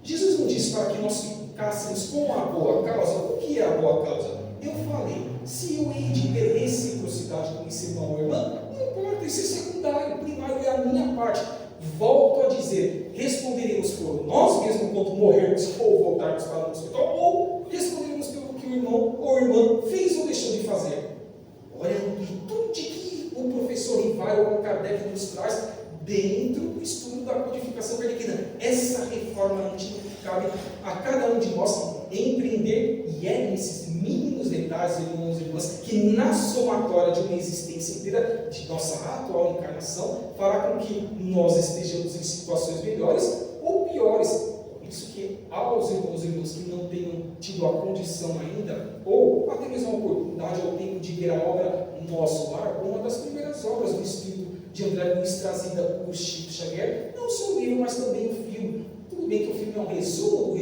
Jesus não disse para que nós ficássemos com a boa causa. O que é a boa causa? Eu falei, se eu hei de ter reciprocidade com esse irmão ou irmã, não importa, isso é secundário, o primário é a minha parte. Volto a dizer, responderemos por nós mesmos quando morrermos ou voltarmos para o hospital, ou responderemos pelo que o irmão ou irmã fez ou deixou de fazer. Olha a amplitude que o professor Rivaio ou Kardec nos traz dentro do estudo da codificação kardeciana. Essa reforma íntima que cabe a cada um de nós empreender, e é nesses mínimos detalhes, irmãos e irmãs, que na somatória de uma existência inteira de nossa atual encarnação fará com que nós estejamos em situações melhores ou piores. Por isso que aos irmãos e irmãs que não tenham tido a condição ainda, ou até mesmo a oportunidade ou tempo de ver a obra Nosso Lar, uma das primeiras obras do Espírito de André Luiz trazida por Chico Xavier, não só o livro, mas também o filme. Tudo bem que o filme é um resumo,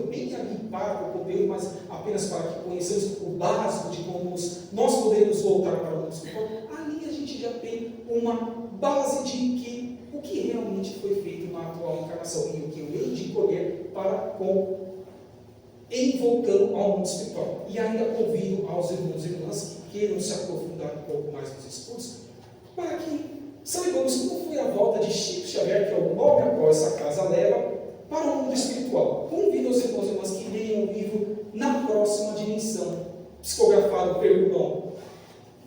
bem ali para o conteúdo, mas apenas para que conheçamos o básico de como nós podemos voltar para o mundo espiritual. Ali a gente já tem uma base de que o que realmente foi feito na atual encarnação e o que eu hei de colher para em voltando ao mundo espiritual. E ainda convido aos irmãos e irmãs que queiram se aprofundar um pouco mais nos estudos, para que saibamos como foi a volta de Chico Xavier, que é o nome a qual essa casa leva, para o mundo espiritual. Convido os irmãos e irmãs que leiam o livro Na Próxima Dimensão, psicografado pelo irmão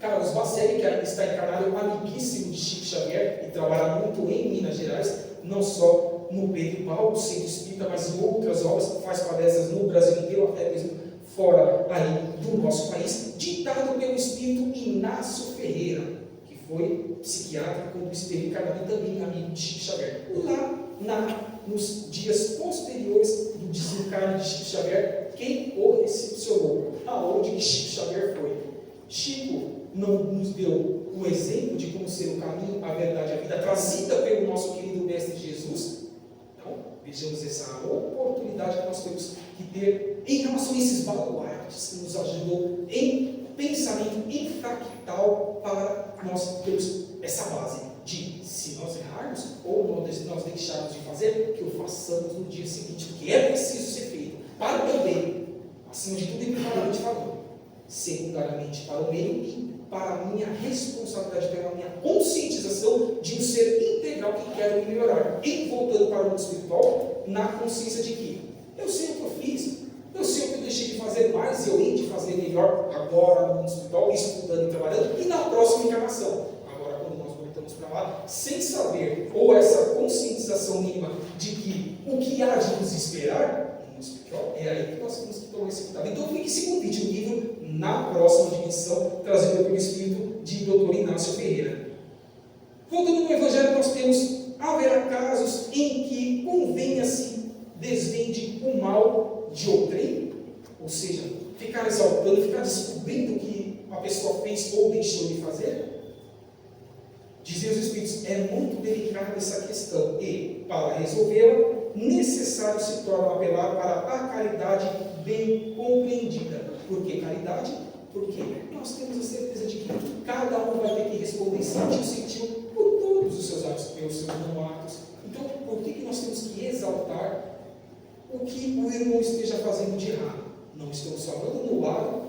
Carlos Bacelli, que está encarnado amiguíssimo de Chico Xavier e trabalha muito em Minas Gerais, não só no Pedro Paulo, Centro Espírita, mas em outras obras, faz palestras no Brasil inteiro, até mesmo fora aí do nosso país, ditado pelo espírito Inácio Ferreira, que foi psiquiatra quando esteve encarnado e também amigo de Chico Xavier. Lá, nos dias posteriores do desencarne de Chico Xavier, quem o recepcionou? Aonde Chico Xavier foi? Chico não nos deu o exemplo de como ser o caminho, a verdade e a vida, trazida pelo nosso querido Mestre Jesus. Então, vejamos essa oportunidade que nós temos que ter em relação a esses baluartes que nos ajudou em pensamento, em fractal, para nós termos essa base de, se nós errarmos ou nós deixarmos de fazer, que o façamos no dia seguinte, porque é preciso ser feito para o meu bem, acima de tudo e primeiramente falando, secundariamente para o meio e para a minha responsabilidade, pela minha conscientização de um ser integral que quero me melhorar. E voltando para o mundo espiritual, na consciência de que eu sei o que eu fiz, eu sei o que eu deixei de fazer mais, eu hei de fazer melhor agora no mundo espiritual, estudando e trabalhando, e na próxima encarnação. Agora, quando nós voltamos para lá, sem saber, ou essa conscientização mínima de que o que há de nos esperar no mundo espiritual, é aí que nós temos que tomar esse cuidado. Então, fique esse convite, o livro Na Próxima Dimensão, trazido pelo espírito de Dr. Inácio Ferreira. Voltando no Evangelho, nós haverá casos em que convenha-se desvende o mal de outrem, ou seja, ficar exaltando, ficar descobrindo o que a pessoa fez ou deixou de fazer. Diziam os Espíritos, é muito delicada essa questão e, para resolvê-la, necessário se torna apelar para a caridade bem compreendida. Por que caridade? Porque nós temos a certeza de que cada um vai ter que responder sentiu por todos os seus atos, pelos seus não atos. Então, por que nós temos que exaltar o que o irmão esteja fazendo de errado? Não estamos falando no lado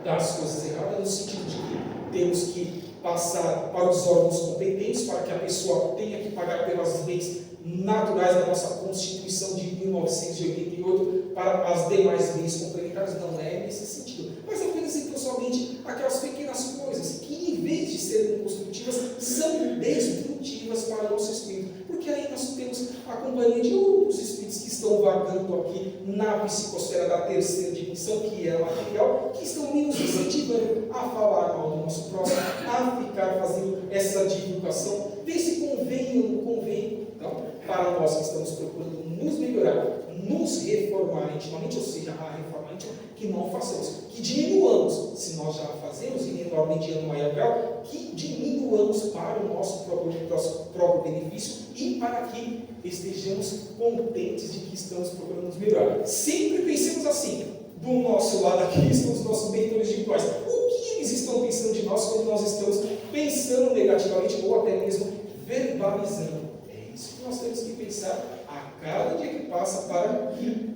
das coisas erradas, no sentido de que temos que passar para os órgãos competentes para que a pessoa tenha que pagar pelas leis naturais da nossa Constituição de 1988 para as demais leis complementares. Não é nesse sentido, mas apenas e somente aquelas pequenas coisas que, em vez de serem construtivas, são destrutivas para o nosso espírito, porque aí nós temos a companhia de outros espíritos que estão vagando aqui na psicosfera da terceira dimensão, que é a material, que estão nos incentivando a falar mal do nosso próximo, a ficar fazendo essa divulgação, ver se convém ou não convém. Então, para nós que estamos procurando nos melhorar, nos reformar intimamente, ou seja, a reforma íntima, que não façamos, que diminuamos, se nós já fazemos, em menor medida no maior grau, que diminuamos para o nosso próprio benefício e para que estejamos contentes de que estamos procurando nos melhorar. Sempre pensemos assim, do nosso lado aqui estão os nossos mentores espirituais. O que eles estão pensando de nós quando nós estamos pensando negativamente ou até mesmo verbalizando? É isso que nós temos que pensar a cada dia que passa para que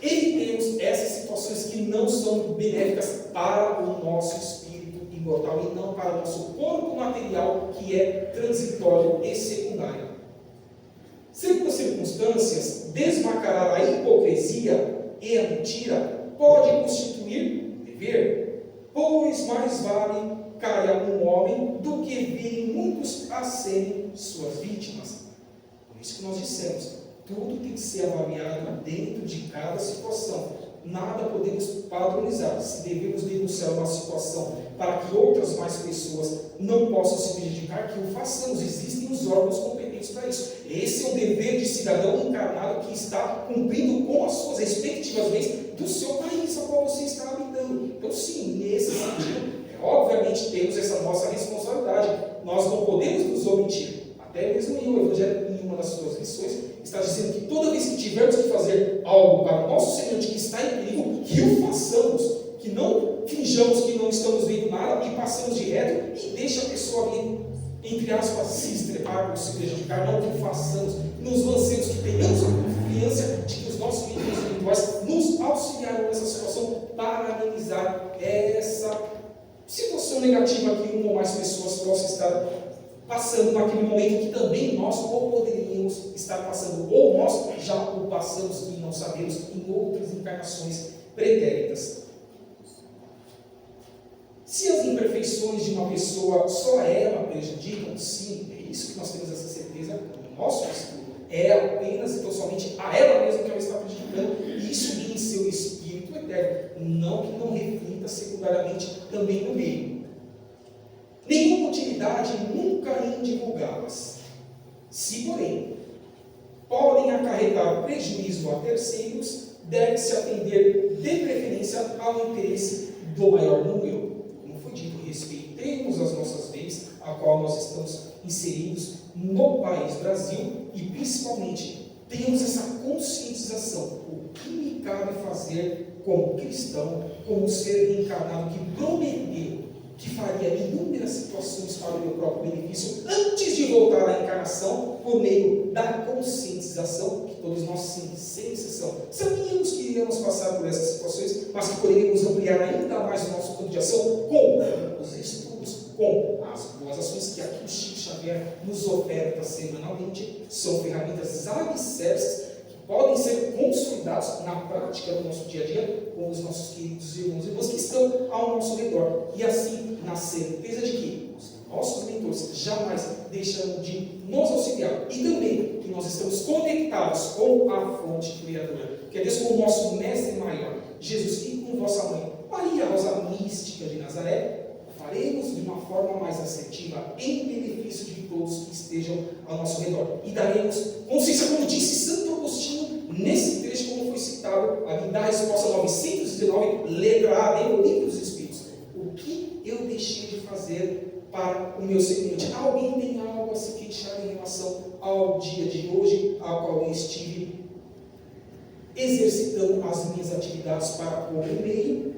evitemos essas situações que não são benéficas para o nosso espírito imortal e não para o nosso corpo material, que é transitório e secundário. Segundo as circunstâncias, desmascarar a hipocrisia e a mentira pode constituir dever, pois mais vale caia um homem do que virem muitos a serem suas vítimas. Por isso que nós dissemos, tudo tem que ser avaliado dentro de cada situação. Nada podemos padronizar. Se devemos denunciar uma situação para que outras mais pessoas não possam se prejudicar, que o façamos. Existem os órgãos competentes feitos para isso. Esse é o dever de cidadão encarnado que está cumprindo com as suas respectivas leis do seu país ao qual você está habitando. Então, sim, nesse sentido, obviamente temos essa nossa responsabilidade. Nós não podemos nos omitir. Até mesmo em o Evangelho, em uma das suas lições, está dizendo que toda vez que tivermos que fazer algo para o nosso semelhante que está em perigo, que o façamos, que não finjamos que não estamos vendo nada e passamos direto e deixa a pessoa ali, entre aspas, se estrepar ou se prejudicar. Não que façamos, nos lancemos, que tenhamos a confiança de que os nossos líderes espirituais nos auxiliarão nessa situação para amenizar essa situação negativa que uma ou mais pessoas possam estar passando naquele momento que também nós ou poderíamos estar passando, ou nós já o passamos e não sabemos em outras encarnações pretéritas. Se as imperfeições de uma pessoa só ela prejudicam, sim, é isso que nós temos essa certeza no nosso estudo. É apenas e tão somente a ela mesma que ela está prejudicando, isso em seu espírito eterno, não que não reflita secundariamente também no meio. Nenhuma utilidade nunca em divulgá-las. Se, porém, podem acarretar prejuízo a terceiros, deve-se atender de preferência ao interesse do maior número. Como foi dito, respeitemos as nossas leis, a qual nós estamos inseridos no país Brasil, e principalmente tenhamos essa conscientização, o que me cabe fazer como cristão, como ser reencarnado que prometeu que faria inúmeras situações para o meu próprio benefício, antes de voltar à encarnação, por meio da conscientização, que todos nós, sim, sem exceção, sabíamos que iríamos passar por essas situações, mas que poderíamos ampliar ainda mais o nosso campo de ação com os estudos, com as boas ações que aqui o Chico Xavier nos oferta semanalmente. São ferramentas alicerces que podem ser consolidados na prática do nosso dia a dia com os nossos queridos irmãos e irmãs que estão ao nosso redor. E assim, na certeza de que os nossos mentores jamais deixarão de nos auxiliar, e também que nós estamos conectados com a fonte criadora, que é Deus, com o nosso mestre maior, Jesus, e com vossa mãe, Maria Rosa Mística de Nazaré, faremos de uma forma mais assertiva em benefício de todos que estejam ao nosso redor. E daremos consciência, como disse Santo Agostinho, nesse trecho, como foi citado, ali da resposta 919, letra A, do Livro dos Espíritos. O que eu deixei de fazer para o meu semelhante? Alguém tem algo a se queixar em relação ao dia de hoje, ao qual eu estive exercitando as minhas atividades para o meio?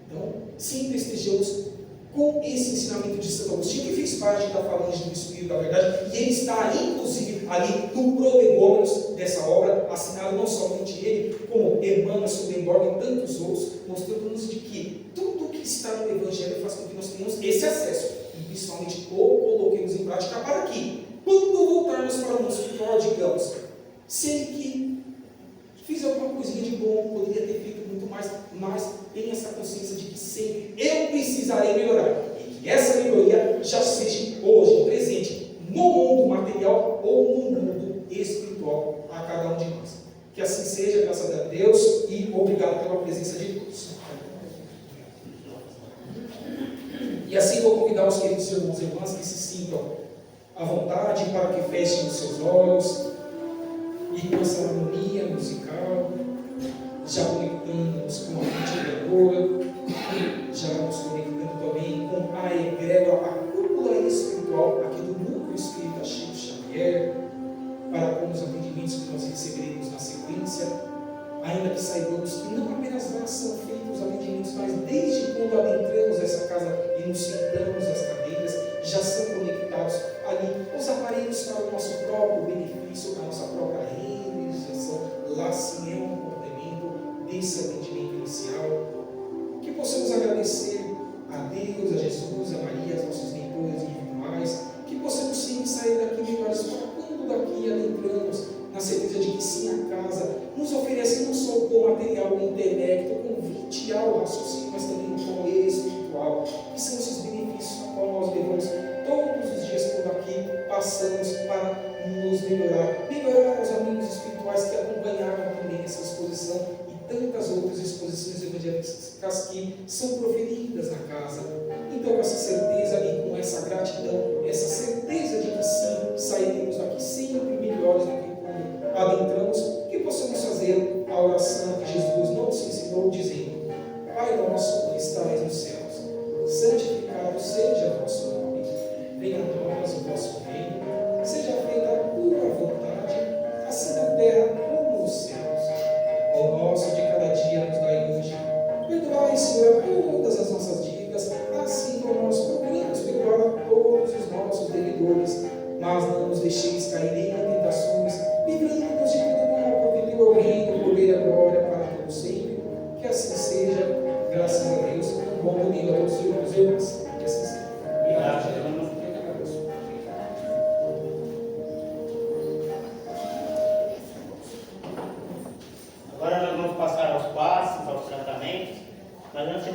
Então, sempre estejamos com esse ensinamento de Santo Agostinho, que fez parte da falange do Espírito da Verdade, e ele está, inclusive, ali no prolegômenos dessa obra, assinado não somente ele, como Emmanuel Swedenborg e tantos outros, mostrando-nos de que tudo que está no Evangelho faz com que nós tenhamos esse acesso, e principalmente o coloquemos em prática para que, quando voltarmos para o nosso espiritual, digamos, se ele que fiz alguma coisinha de bom, poderia ter feito muito mais, mas tenha essa consciência de que sempre eu precisarei melhorar, e que essa melhoria já seja hoje, presente, no mundo material ou no mundo espiritual a cada um de nós. Que assim seja, graças a Deus, e obrigado pela presença de todos. E assim vou convidar os queridos irmãos e irmãs que se sintam à vontade para que fechem os seus olhos e com essa harmonia musical, já conectando-nos com a fonte criadora, já nos conectando também com a egrégora, a cúpula espiritual aqui do Núcleo Espírita Chico Xavier, para com os atendimentos que nós receberemos na sequência, ainda que saibamos que não apenas lá são feitos os atendimentos, mas desde quando adentramos essa casa e nos sentamos às cadeiras, já são conectados ali os aparelhos para o nosso próprio benefício, para a nossa própria realização. Lá sim é um complemento desse atendimento inicial. Que possamos agradecer a Deus, a Jesus, a Maria, aos nossos mentores individuais, que possamos sim sair daqui melhores para quando daqui adentramos, na certeza de que sim, a casa nos oferece não só o bom material, o intelecto, o convite ao raciocínio, mas também o bom espiritual, que são esses benefícios a qual nós levamos todos os dias por aqui, passamos para nos melhorar os amigos espirituais que acompanharam também essa exposição e tantas outras exposições evangélicas que são proferidas na casa. Então, com essa certeza e com essa gratidão, essa certeza de que sim, sairemos daqui sem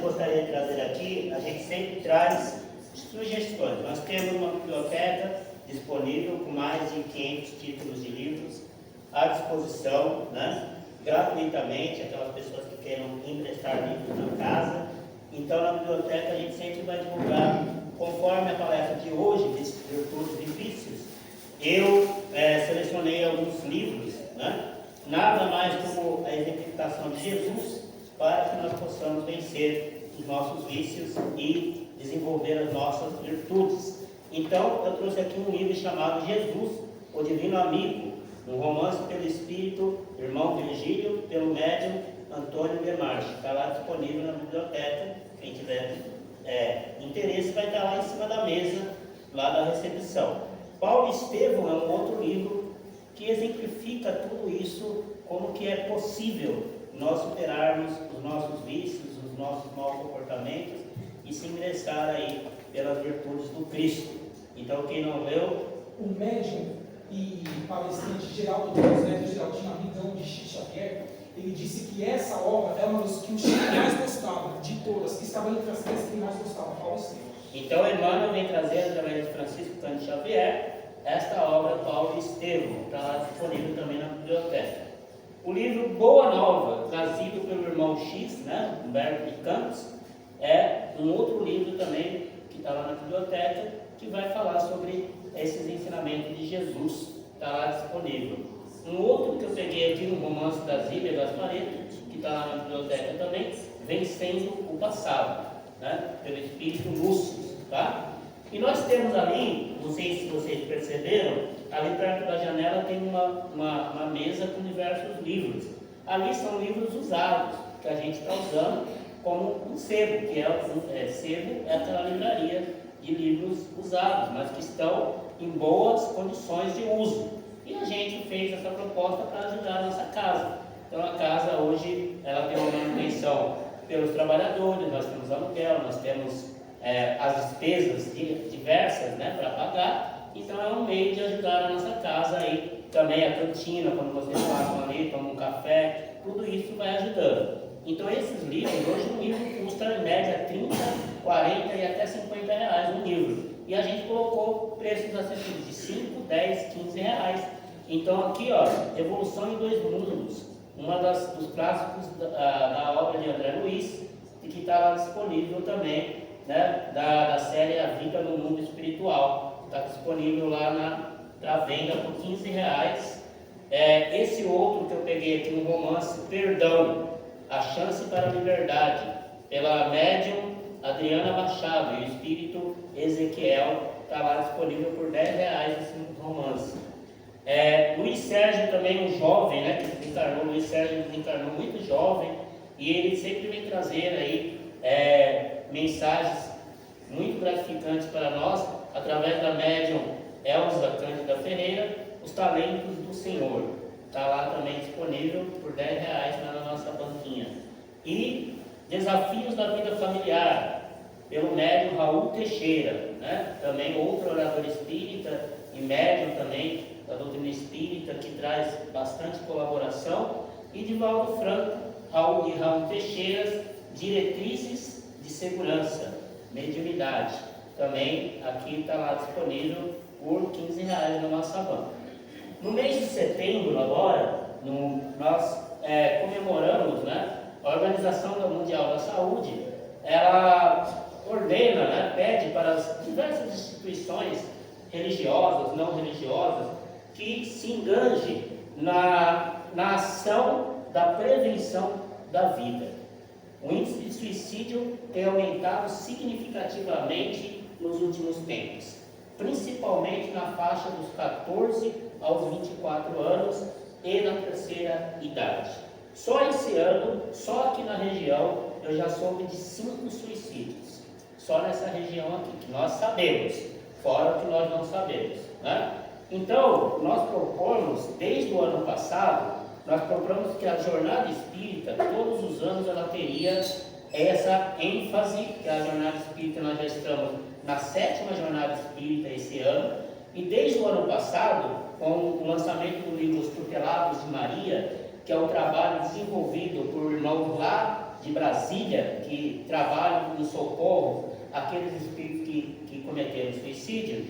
gostaria de trazer aqui, a gente sempre traz sugestões. Nós temos uma biblioteca disponível com mais de 500 títulos de livros à disposição, né? Gratuitamente, aquelas pessoas que queiram emprestar livros na casa. Então, na biblioteca, a gente sempre vai divulgar, conforme a palestra de hoje, Virtudes e Vícios, eu selecionei alguns livros, né? Nada mais como a exemplificação de Jesus, para que nós possamos vencer os nossos vícios e desenvolver as nossas virtudes. Então, eu trouxe aqui um livro chamado Jesus, o Divino Amigo, um romance pelo Espírito, irmão Virgílio, pelo médium Antônio Demarche. Está lá disponível na biblioteca. Quem tiver interesse vai estar lá em cima da mesa, lá da recepção. Paulo Estevão é um outro livro que exemplifica tudo isso, como que é possível nós superarmos os nossos vícios, os nossos maus comportamentos e se ingressar aí pelas virtudes do Cristo. Então, quem não leu... O médium e palestrante Geraldo Torres Neto, Geraldinho, amigão de Chico Xavier, ele disse que essa obra é uma das que o Chico mais gostava de todas, que estava entre as 10 que ele mais gostava, Paulo Estevão. Então, Emmanuel vem trazer, através de Francisco Cândido Xavier, esta obra Paulo Estevão, está lá disponível também na biblioteca. O livro Boa Nova, trazido pelo irmão X, né, Humberto de Campos, é um outro livro também que está lá na biblioteca, que vai falar sobre esses ensinamentos de Jesus, está lá disponível. Um outro que eu peguei aqui, um romance da Zíbia Gasparetto, que está lá na biblioteca também, Vencendo o Passado, né, pelo Espírito Lúcio, tá? E nós temos ali, não sei se vocês perceberam, ali perto da janela tem uma mesa com diversos livros. Ali são livros usados, que a gente está usando como um sebo, que sebo é aquela livraria de livros usados, mas que estão em boas condições de uso. E a gente fez essa proposta para ajudar a nossa casa. Então a casa hoje ela tem uma manutenção pelos trabalhadores, nós temos aluguel, nós temos as despesas diversas, né, para pagar. Então é um meio de ajudar a nossa casa aí, também a cantina, quando vocês passam ali, tomam um café, tudo isso vai ajudando. Então esses livros, hoje um livro custa em média 30, 40 e até 50 reais um livro. E a gente colocou preços acessíveis de 5, 10, 15 reais. Então aqui, ó, Evolução em Dois Mundos, dos clássicos da obra de André Luiz, e que está lá disponível também, né, da série A Vida no Mundo Espiritual. Está disponível lá para venda por 15 reais. Esse outro que eu peguei aqui, um romance, Perdão, A Chance para a Liberdade, pela médium Adriana Machado e o espírito Ezequiel, está lá disponível por 10 reais esse romance. Luiz Sérgio também, um jovem, né, que desencarnou. Luiz Sérgio desencarnou muito jovem e ele sempre vem trazer aí mensagens muito gratificantes para nós, através da médium Elza Cândida Ferreira, Os Talentos do Senhor. Está lá também disponível por 10 reais na nossa banquinha. E Desafios da Vida Familiar, pelo médium Raul Teixeira, né? Também outro orador espírita e médium também da doutrina espírita, que traz bastante colaboração. E Divaldo Franco, Raul Teixeira, Diretrizes de Segurança, Mediunidade. Também aqui está lá disponível por 15 reais na nossa banca. No mês de setembro agora, nós comemoramos, né, a Organização Mundial da Saúde. Ela ordena, né, pede para as diversas instituições religiosas, não religiosas, que se engajem na ação da prevenção da vida. O índice de suicídio tem aumentado significativamente nos últimos tempos, principalmente na faixa dos 14 aos 24 anos e na terceira idade. Só esse ano, só aqui na região, eu já soube de 5 suicídios. Só nessa região aqui, que nós sabemos, fora o que nós não sabemos, né? Então, nós propomos, desde o ano passado, nós propomos que a jornada espírita, todos os anos, ela teria essa ênfase, que a jornada espírita, nós já estamos na 7ª jornada espírita esse ano, e desde o ano passado, com o lançamento do livro Os Tutelados de Maria, que é um trabalho desenvolvido por irmãos lá de Brasília, que trabalham no socorro àqueles espíritos que cometeram suicídio,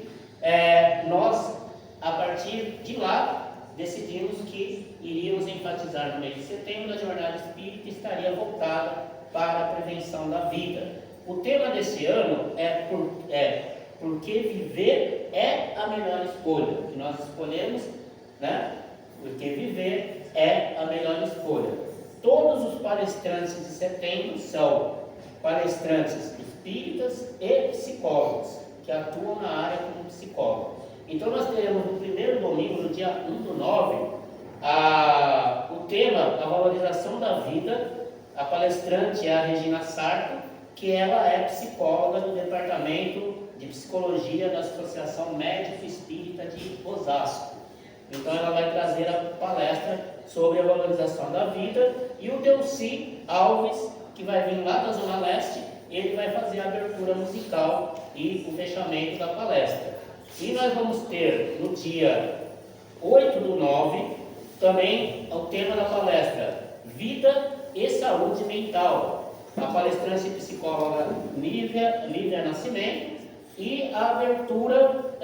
nós, a partir de lá, decidimos que iríamos enfatizar no mês de setembro a jornada espírita estaria voltada para a prevenção da vida. O tema desse ano porque viver é a melhor escolha, que nós escolhemos, né? Porque viver é a melhor escolha. Todos os palestrantes de setembro são palestrantes espíritas e psicólogos, que atuam na área como psicólogos. Então nós teremos no primeiro domingo, no dia 1/9, o tema, a valorização da vida. A palestrante é a Regina Sarto, que ela é psicóloga do Departamento de Psicologia da Associação Médico Espírita de Osasco. Então ela vai trazer a palestra sobre a valorização da vida, e o Delci Alves, que vai vir lá da Zona Leste, ele vai fazer a abertura musical e o fechamento da palestra. E nós vamos ter no dia 8/9 também o tema da palestra Vida e Saúde Mental. A palestrante e psicóloga Lívia Nascimento, e a abertura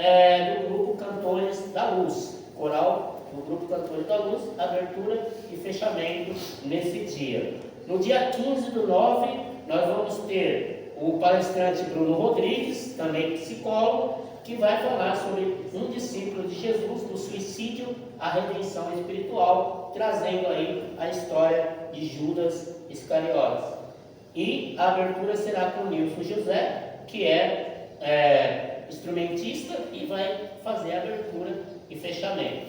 do grupo Cantores da Luz, coral do grupo Cantores da Luz, abertura e fechamento nesse dia. No dia 15/9 nós vamos ter o palestrante Bruno Rodrigues, também psicólogo, que vai falar sobre um discípulo de Jesus, do suicídio à redenção espiritual, trazendo aí a história de Judas Iscariotes. E a abertura será com o Nilson José, que é instrumentista, e vai fazer a abertura e fechamento.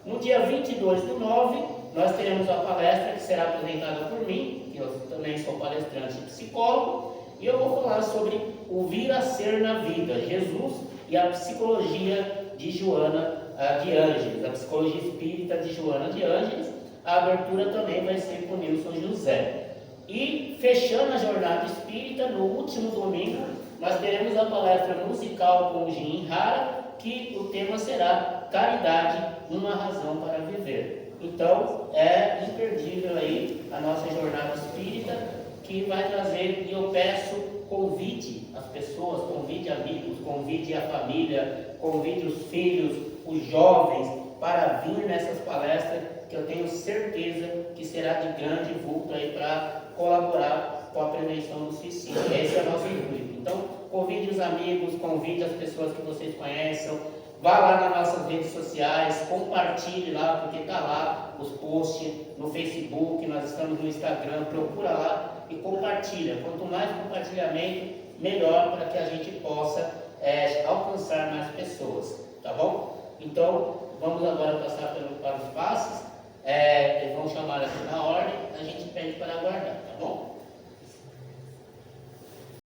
No dia 22/9, nós teremos a palestra que será apresentada por mim, que eu também sou palestrante e psicólogo, e eu vou falar sobre o vir a ser na vida, Jesus e a psicologia de Joana de Ângeles, a psicologia espírita de Joana de Ângeles. A abertura também vai ser com Nilson José. E fechando a jornada espírita, no último domingo, nós teremos a palestra musical com o Jim Hara, que o tema será Caridade, uma razão para viver. Então, é imperdível aí a nossa jornada espírita, que vai trazer, e eu peço, convide as pessoas, convide amigos, convide a família, convide os filhos, os jovens, para vir nessas palestras, que eu tenho certeza que será de grande vulto aí para colaborar com a prevenção do suicídio. Esse é o nosso intuito. Então, convide os amigos, convide as pessoas que vocês conhecem, vá lá nas nossas redes sociais, compartilhe lá, porque está lá os posts no Facebook, nós estamos no Instagram, procura lá e compartilha. Quanto mais compartilhamento, melhor, para que a gente possa alcançar mais pessoas, tá bom? Então, vamos agora passar para o espaço.